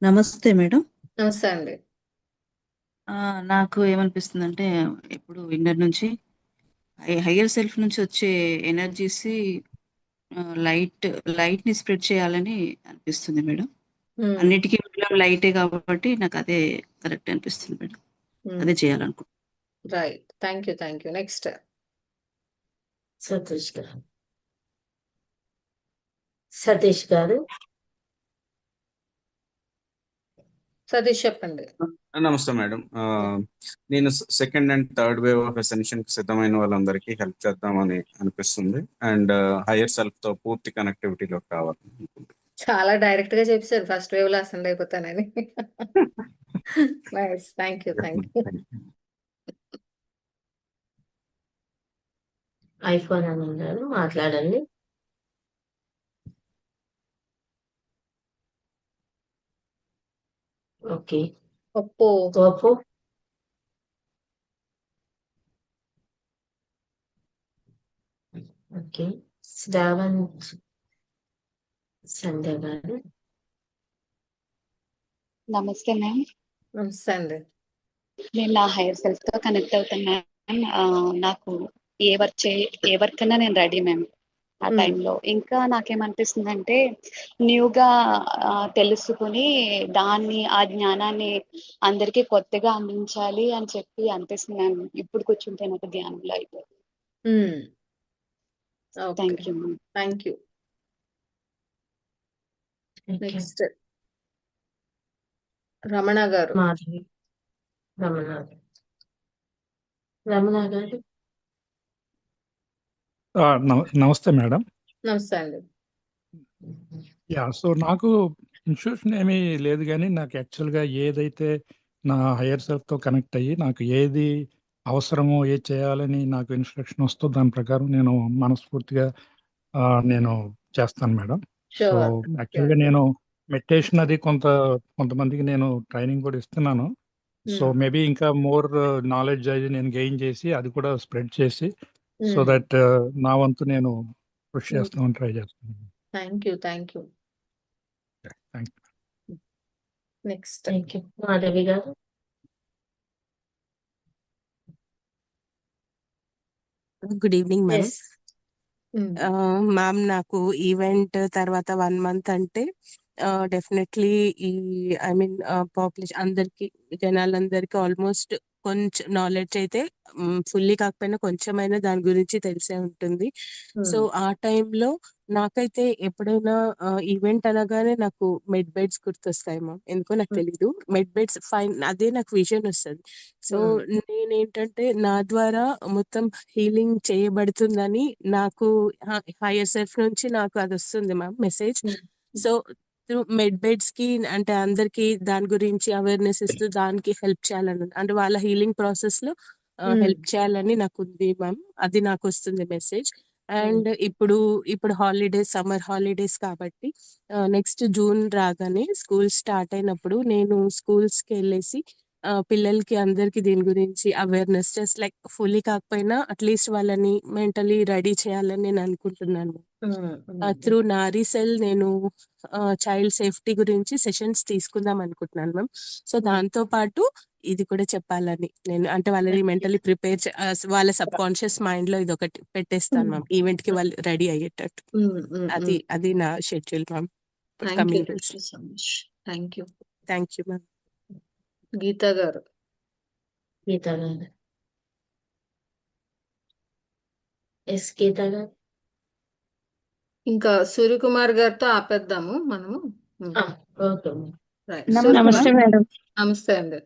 నమస్తే మేడం. నమస్తే అండి. నాకు ఏమనిపిస్తుందంటే, ఇప్పుడు విన్నర్ నుంచి హయ్యర్ సెల్ఫ్ నుంచి వచ్చే ఎనర్జీస్ లైట్ ని స్ప్రెడ్ చేయాలని అనిపిస్తుంది మేడం. అన్నిటికీ లైటే కాబట్టి నాకు అదే కరెక్ట్ అనిపిస్తుంది మేడం. అదే చేయాలనుకుంటున్నాను. Right, thank you, thank you. Next. Satish గారు. సతీష్ గారు. సతీష్ చెప్పండి. నమస్తే మేడం. నేను second and third wave of ascension కి సిద్ధమైన వాళ్ళందరికీ హెల్ప్ చేద్దామని అనిపిస్తుంది. అండ్ హైయర్ సెల్ఫ్ తో పూర్తి కనెక్టివిటీలో కావాలి. చాలా డైరెక్ట్ గా చెప్పారు, ఫస్ట్ వేవ్ లో అసెండ్ అయిపోతానని. Nice, thank you, thank you. IPhone అని ఉన్నారు, మాట్లాడండి. Okay. Oppo. Oppo. Okay. Shravan Sandhya గారు. నమస్తే మ్యామ్. నమస్తే అండి. నేను నా హైయర్ సెల్ఫ్ తో కనెక్ట్ అవుతాను మ్యామ్. నాకు ఏ వర్క్ అన్నా నేను రెడీ మ్యామ్ ఆ టైంలో. ఇంకా నాకేమనిపిస్తుంది అంటే, న్యూగా తెలుసుకుని దాన్ని, ఆ జ్ఞానాన్ని అందరికీ కొత్తగా అందించాలి అని చెప్పి అనిపిస్తుంది మ్యామ్. ఇప్పుడు కూర్చుంటే నాకు ధ్యానంలో అయితే. Thank you ma'am. Thank you. Next. Ramana గారు. మాధవి. రమణ గారు. నమస్తే మేడం. నమస్తే అండి. సో నాకు ఇన్స్టిట్యూషన్ ఏమీ లేదు, కానీ నాకు యాక్చువల్గా ఏదైతే నా హైయర్ సెల్ఫ్తో కనెక్ట్ అయ్యి నాకు ఏది అవసరమో, ఏది చేయాలని నాకు ఇన్స్ట్రక్షన్ వస్తుందో దాని ప్రకారం నేను మనస్ఫూర్తిగా నేను చేస్తాను మేడం. సో యాక్చువల్గా నేను మెడిటేషన్ అది కొంతమందికి నేను ట్రైనింగ్ కూడా ఇస్తున్నాను. సో మేబీ ఇంకా మోర్ నాలెడ్జ్ అది నేను గెయిన్ చేసి అది కూడా స్ప్రెడ్ చేసి, సో దట్ నా వంతు నేను కృషి చేస్తామని ట్రై చేస్తాను. Thank you, thank you. Thank you. Next. Thank you. Madhavi గారు. Good evening ma'am. మ్యామ్, నాకు ఈవెంట్ తర్వాత 1 మంత్ అంటే డెఫినెట్లీ ఈ పాపులేషన్ అందరికి, జనాలందరికీ ఆల్మోస్ట్ కొంచెం నాలెడ్జ్ అయితే ఫుల్లీ కాకపోయినా కొంచెమైనా దాని గురించి తెలిసే ఉంటుంది. సో ఆ టైంలో నాకైతే ఎప్పుడైనా ఈవెంట్ అనగానే నాకు మెడ్ బెడ్స్ గుర్తొస్తాయి మ్యామ్. ఎందుకో నాకు తెలీదు. మెడ్ బెడ్స్ ఫైన్ అదే నాకు విజన్ వస్తుంది. సో నేనేంటంటే నా ద్వారా మొత్తం హీలింగ్ చేయబడుతుందని నాకు హైయర్ సెల్ఫ్ నుంచి నాకు అది వస్తుంది మ్యామ్ మెసేజ్. సో త్రూ మెడ్ బెడ్స్ కి అంటే అందరికి దాని గురించి అవేర్నెస్ ఇస్తూ దానికి హెల్ప్ చేయాలని అంటే వాళ్ళ హీలింగ్ ప్రాసెస్ లో హెల్ప్ చేయాలని నాకు ఉంది మ్యామ్. అది నాకు వస్తుంది మెసేజ్. అండ్ ఇప్పుడు హాలిడేస్ సమ్మర్ హాలిడేస్ కాబట్టి నెక్స్ట్ జూన్ రాగానే స్కూల్ స్టార్ట్ అయినప్పుడు నేను స్కూల్స్ కి వెళ్ళేసి పిల్లలకి అందరికి దీని గురించి అవేర్నెస్ జస్ట్ లైక్ ఫుల్లీ కాకపోయినా అట్లీస్ట్ వాళ్ళని మెంటలీ రెడీ చేయాలని నేను అనుకుంటున్నాను. త్రూ నారీ సెల్ నేను చైల్డ్ సేఫ్టీ గురించి సెషన్స్ తీసుకుందాం అనుకుంటున్నాను మ్యామ్. సో దాంతో పాటు ఇది కూడా చెప్పాలని నేను అంటే వాళ్ళని మెంటలీ ప్రిపేర్ వాళ్ళ సబ్ కాన్షియస్ మైండ్ లో ఇది ఒకటి పెట్టేస్తాను మ్యామ్ ఈవెంట్ కి వాళ్ళు రెడీ అయ్యేటట్టు. అది నా schedule ma'am coming days. Thank you. Thank you ma'am. Geeta గారు. గీతా గారు. ఎస్ గీతా గారు. ఇంకా సూర్యకుమార్ గారితో ఆపేద్దాము మనము. Okay Right. నమస్తే మేడం. నమస్తే అండి.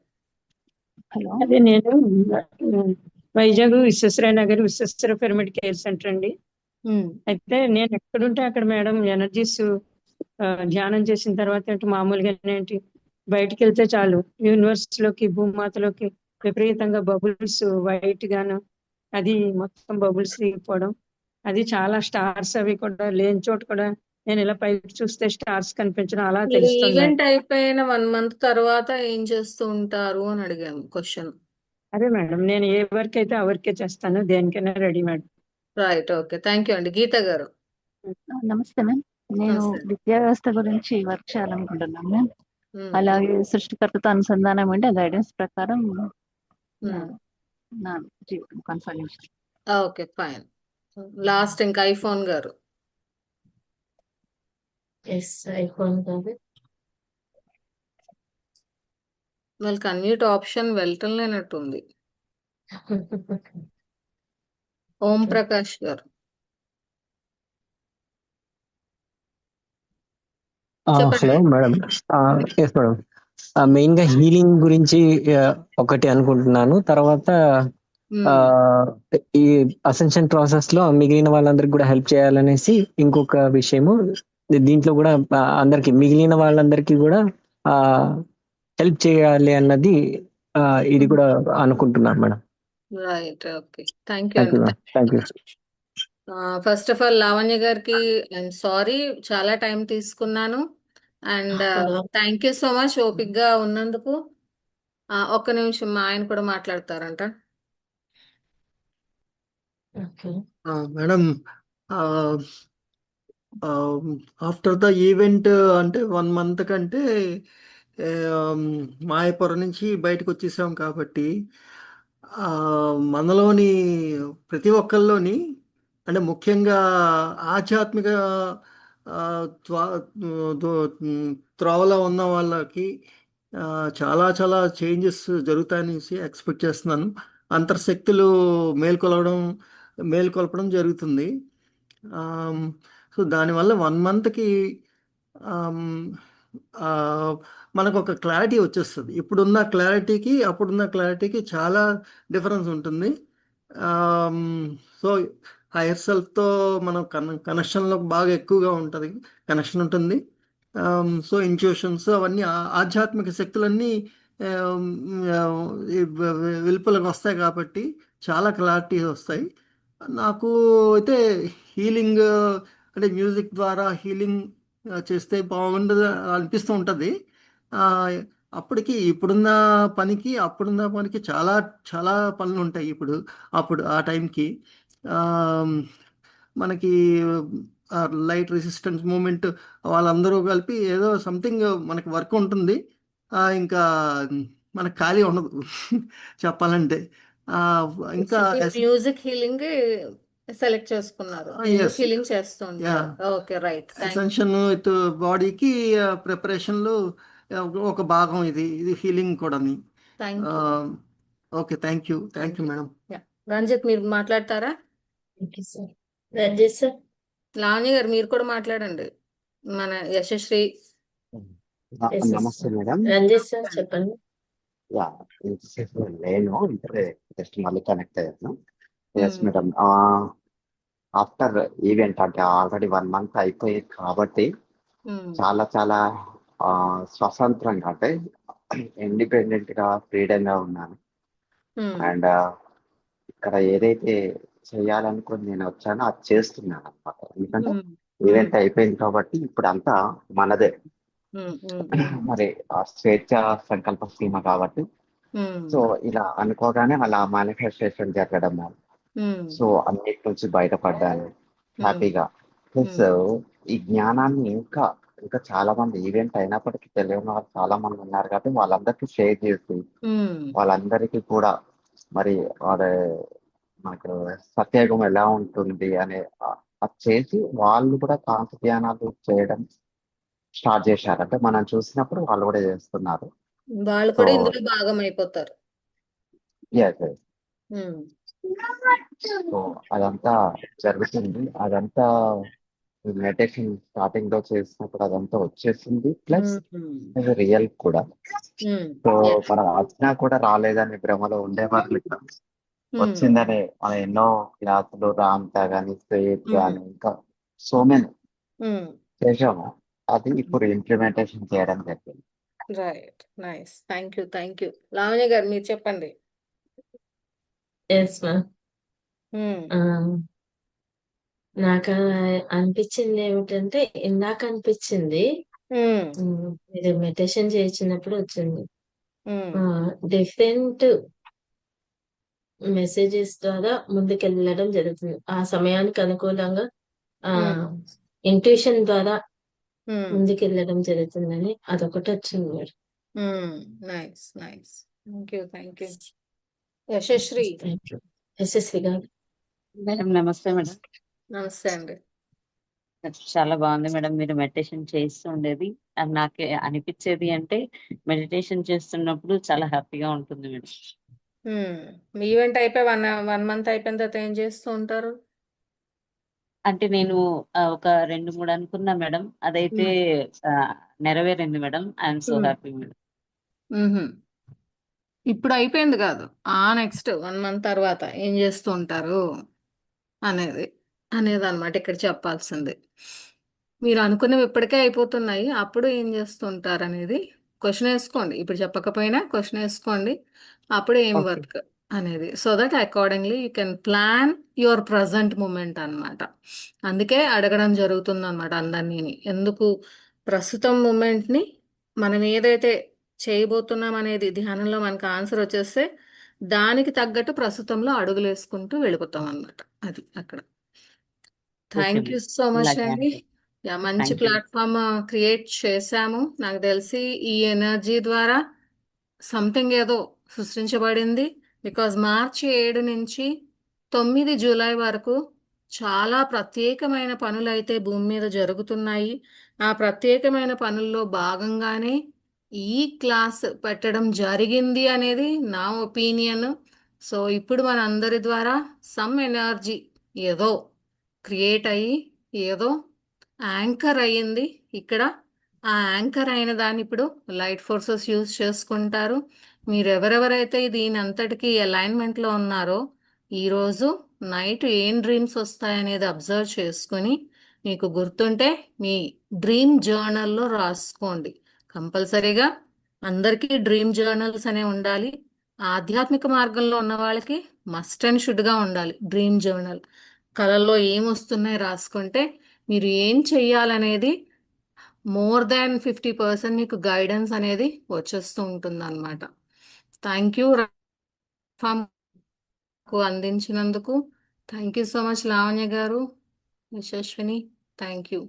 హలో, అదే నేను Vizag Visvesvaraya Nagar Visvesvara pyramid care centre అండి. అయితే నేను ఎక్కడుంటే అక్కడ మేడం ఎనర్జీస్ ధ్యానం చేసిన తర్వాత ఏంటి మామూలుగా ఏంటి బయటికి వెళ్తే చాలు యూనివర్స్ లోకి భూమాతలోకి విపరీతంగా బబుల్స్ వైట్ గాను అది మొత్తం బబుల్స్ దిగిపోవడం, అది చాలా స్టార్స్ అవి కూడా లేని చోట కూడా నేను ఇలా పైకి చూస్తే స్టార్స్ కనిపించడం అలా మీరు తెలుస్తుంది. ఈవెంట్ అయిపోయిన 1 month తర్వాత ఏం చేస్తూ ఉంటారు అని అడిగాము క్వశ్చన్. అదే మేడం, నేను ఏ వర్క్ అయితే ఆ వర్కే చేస్తాను, దేనికైనా ready madam. Right, okay, thank you అండి. గీత గారు. నమస్తే మ్యామ్. నేను నమస్తే. విద్యా వ్యవస్థ గురించి వర్క్ చేయాలనుకుంటున్నాను మ్యామ్. అలాగే సృష్టికర్తతో అనుసంధానం అంటే గైడెన్స్ ప్రకారం నా జీవితం కన్ఫర్మేషన్. Okay, fine. లాస్ట్ ఇంకా ఐఫోన్ గారు. ఎస్ ఐఫోన్ గారు. వాళ్ళకి అన్మ్యూట్ ఆప్షన్ వెళ్ళటం లేనట్టుంది. ఓం ప్రకాష్ గారు. Hello madam. Yes madam. Main గా హీలింగ్ గురించి ఒకటి అనుకుంటున్నాను. తర్వాత ఈ అసెన్షన్ ప్రాసెస్ లో మిగిలిన వాళ్ళందరికి కూడా హెల్ప్ చేయాలనేసి ఇంకొక విషయము. దీంట్లో కూడా అందరికి మిగిలిన వాళ్ళందరికీ కూడా హెల్ప్ చేయాలి అన్నది ఇది కూడా అనుకుంటున్నాను madam. Right, okay, thank you అండి. Thank you. First of all Lavanya గారికి ఐఎమ్ సారీ, చాలా టైం తీసుకున్నాను. And thank you so much ఓపిక్ గా ఉన్నందుకు. ఒక్క నిమిషం, మా ఆయన కూడా మాట్లాడతారంట. మేడం, ఆఫ్టర్ ద ఈవెంట్ అంటే 1 month కంటే మాయపురం నుంచి బయటకు వచ్చేసాం కాబట్టి మనలోని ప్రతి ఒక్కరిలోని అంటే ముఖ్యంగా ఆధ్యాత్మిక త్రోవలో ఉన్న వాళ్ళకి చాలా చాలా చేంజెస్ జరుగుతాయనేసి ఎక్స్పెక్ట్ చేస్తున్నాను. అంతర్శక్తులు మేల్కొల్పడం జరుగుతుంది. సో దానివల్ల 1 monthకి మనకు ఒక క్లారిటీ వచ్చేస్తుంది. ఇప్పుడున్న క్లారిటీకి అప్పుడున్న క్లారిటీకి చాలా డిఫరెన్స్ ఉంటుంది. సో హైయర్ సెల్ఫ్తో మనం కనెక్షన్లో బాగా ఎక్కువగా కనెక్షన్ ఉంటుంది. సో ఇంట్యూషన్స్ అవన్నీ ఆధ్యాత్మిక శక్తులన్నీ వెలుపలకు వస్తాయి కాబట్టి చాలా క్లారిటీ వస్తాయి. నాకు అయితే హీలింగ్ అంటే మ్యూజిక్ ద్వారా హీలింగ్ చేస్తే బాగుండదు అనిపిస్తూ ఉంటుంది. అప్పటికి ఇప్పుడున్న పనికి చాలా చాలా పనులు ఉంటాయి. అప్పుడు ఆ టైంకి మనకి లైట్ రెసిస్టెన్స్ మూమెంట్ వాళ్ళందరూ కలిపి ఏదో సంథింగ్ మనకి వర్క్ ఉంటుంది. ఇంకా మనకు ఖాళీ ఉండదు చెప్పాలంటే. ఇంకా మ్యూజిక్ హీలింగ్ సెలెక్ట్ చేసుకున్నారు, హీలింగ్ చేస్తూ ఉంటారు. Okay, right. అసెన్షన్ విత్ బాడీకి ప్రిపరేషన్లో ఒక భాగం ఇది హీలింగ్ కూడా. Okay, thank you madam. Ranjit మీరు మాట్లాడతారా? Okay sir. Ranjit sir. Lavanya గారు మీరు కూడా మాట్లాడండి. మన యశశ్రీ. ఎస్ నమస్తే మేడం. రంజిత్ సార్ చెప్పండి. యా, ఇంతసేపు నేను ఇప్పుడే జస్ట్ మళ్ళీ కనెక్ట్ అయ్యాను. Yes um, madam. After event అంటే ఆల్రెడీ 1 month అయిపోయింది కాబట్టి ఉమ్, చాలా చాలా స్వతంత్రంగా అంటే ఇండిపెండెంట్ గా ఫ్రీడమ్ గా ఉన్నాను. ఉమ్, అండ్ ఇక్కడ ఏదైతే చేయాలనుకుని నేను వచ్చానో అది చేస్తున్నాను అనమాట. ఎందుకంటే ఉమ్, ఈవెంట్ అయిపోయింది కాబట్టి ఇప్పుడు అంతా మనదే. ఉమ్, ఉమ్, మరి ఆ స్వేచ్ఛ సంకల్ప సీమ కాబట్టి ఉమ్, సో ఇలా అనుకోగానే అలా మేనిఫెస్టేషన్ జరగడం. ఉమ్, సో అన్నిటి నుంచి బయటపడ్డాను ఉమ్, హ్యాపీగా. ప్లస్ ఈ జ్ఞానాన్ని ఇంకా ఇంకా చాలా మంది ఈవెంట్ అయినప్పటికీ తెలియని వాళ్ళు చాలా మంది ఉన్నారు కాబట్టి వాళ్ళందరికీ షేర్ చేసి ఉమ్, వాళ్ళందరికీ కూడా మరి వారి మనకు సత్యయుగం ఎలా ఉంటుంది అనే అది చేసి వాళ్ళు కూడా కాంతి ధ్యానాలు చేయడం స్టార్ట్ చేశారు. అంటే మనం చూసినప్పుడు వాళ్ళు కూడా చేస్తున్నారు. వాళ్ళు సో కూడా ఇందులో భాగం అయిపోతారు. yes, yes. ఉమ్, సో అదంతా జరుగుతుంది. అదంతా మెడిటేషన్ స్టార్టింగ్ లో చేసినప్పుడు అదంతా వచ్చేసింది. ప్లస్ ఉమ్, ఇది రియల్ కూడా. ఉమ్, సో yes. మనం వచ్చినా కూడా రాలేదని భ్రమలో ఉండేవాళ్ళు ఇక్కడ ఉమ్, వచ్చిందని మనం ఎన్నో క్లాసులు రామ్తా కానీ స్వేట్ ఉమ్, కానీ ఇంకా సో మెనీ ఉమ్, చేసాము. అది ఇప్పుడు ఇంప్లిమెంటేషన్ చేయడం జరిగింది. Right, nice, thank you. Lavanya గారు మీరు చెప్పండి. Yes ma'am. ఉమ్, నాకు అనిపించింది ఏమిటంటే ఇందాక అనిపించింది ఉమ్, మీరు మెడిటేషన్ చేసినప్పుడు వచ్చింది ఉమ్, డిఫరెంట్ మెసేజెస్ ద్వారా ముందుకెళ్ళడం జరుగుతుంది. ఆ సమయానికి అనుకూలంగా ఉమ్, ఇంట్యూషన్ ద్వారా ఉమ్, ముందుకెళ్ళడం జరుగుతుందని అదొకటి వచ్చింది madam. Nice. Thank you. Yashasri. Thank you. Yashasvi గారు. మేడం నమస్తే మేడం. నమస్తే అండి. చాలా బాగుంది మేడం మీరు మెడిటేషన్ చేస్తూ ఉండేది. అది నాకు అనిపించేది అంటే మెడిటేషన్ చేస్తున్నప్పుడు చాలా హ్యాపీగా ఉంటుంది మేడం. మీ ఈవెంట్ అయిపోయి 1 month అయిపోయిన తర్వాత ఏం చేస్తూ ఉంటారు? అంటే నేను ఒక 2-3 అనుకున్నా మేడం. అదైతే నెరవేరింది madam. I'm so happy madam. ఇప్పుడు అయిపోయింది కాదు, నెక్స్ట్ 1 month తర్వాత ఏం చేస్తూ ఉంటారు అనేది అనమాట ఇక్కడ చెప్పాల్సింది. మీరు అనుకున్నవి ఇప్పటికే అయిపోతున్నాయి, అప్పుడు ఏం చేస్తుంటారు అనేది క్వశ్చన్ వేసుకోండి. ఇప్పుడు చెప్పకపోయినా క్వశ్చన్ వేసుకోండి, అప్పుడు ఏం ఓకే. వర్క్ అనేది. So that accordingly you can plan your present moment అన్నమాట. అందుకే అడగడం జరుగుతుంది అనమాట అందరినీ. ఎందుకు ప్రస్తుతం మూమెంట్ని మనం ఏదైతే చేయబోతున్నాం అనేది ధ్యానంలో మనకు ఆన్సర్ వచ్చేస్తే దానికి తగ్గట్టు ప్రస్తుతంలో అడుగులు వేసుకుంటూ వెళ్ళిపోతాం అన్నమాట. అది అక్కడ. Okay thank you madam. So much అలాగే అండి. అంటే మంచి థ్యాంక్ యూ. ప్లాట్ఫామ్ క్రియేట్ చేశాము. నాకు తెలిసి ఈ ఎనర్జీ ద్వారా సంథింగ్ ఏదో సృష్టించబడింది. బికాజ్ మార్చి 7 నుంచి 9 జూలై వరకు చాలా ప్రత్యేకమైన పనులు అయితే భూమి మీద జరుగుతున్నాయి. ఆ ప్రత్యేకమైన పనుల్లో భాగంగానే ఈ క్లాస్ పెట్టడం జరిగింది అనేది నా ఒపీనియన్. సో ఇప్పుడు మన అందరి ద్వారా సమ్ ఎనర్జీ ఏదో క్రియేట్ అయ్యి ఏదో యాంకర్ అయ్యింది ఇక్కడ. ఆ యాంకర్ అయిన దాన్ని ఇప్పుడు లైట్ ఫోర్సెస్ యూజ్ చేసుకుంటారు. మీరు ఎవరెవరైతే దీని అంతటికీ అలైన్మెంట్లో ఉన్నారో ఈరోజు నైట్ ఏం డ్రీమ్స్ వస్తాయనేది అబ్జర్వ్ చేసుకుని మీకు గుర్తుంటే మీ డ్రీమ్ జర్నల్లో రాసుకోండి. కంపల్సరీగా అందరికీ డ్రీమ్ జర్నల్స్ అనేవి ఉండాలి. ఆధ్యాత్మిక మార్గంలో ఉన్న వాళ్ళకి మస్ట్ అండ్ షుడ్గా ఉండాలి డ్రీమ్ జర్నల్. కళల్లో ఏమొస్తున్నాయి రాసుకుంటే మీరు ఏం చెయ్యాలనేది మోర్ దాన్ 50% మీకు గైడెన్స్ అనేది వచ్చేస్తూ ఉంటుంది అనమాట. థ్యాంక్ యూ అందించినందుకు. Thank you so much Lavanya గారు, యశస్విని. Thank you.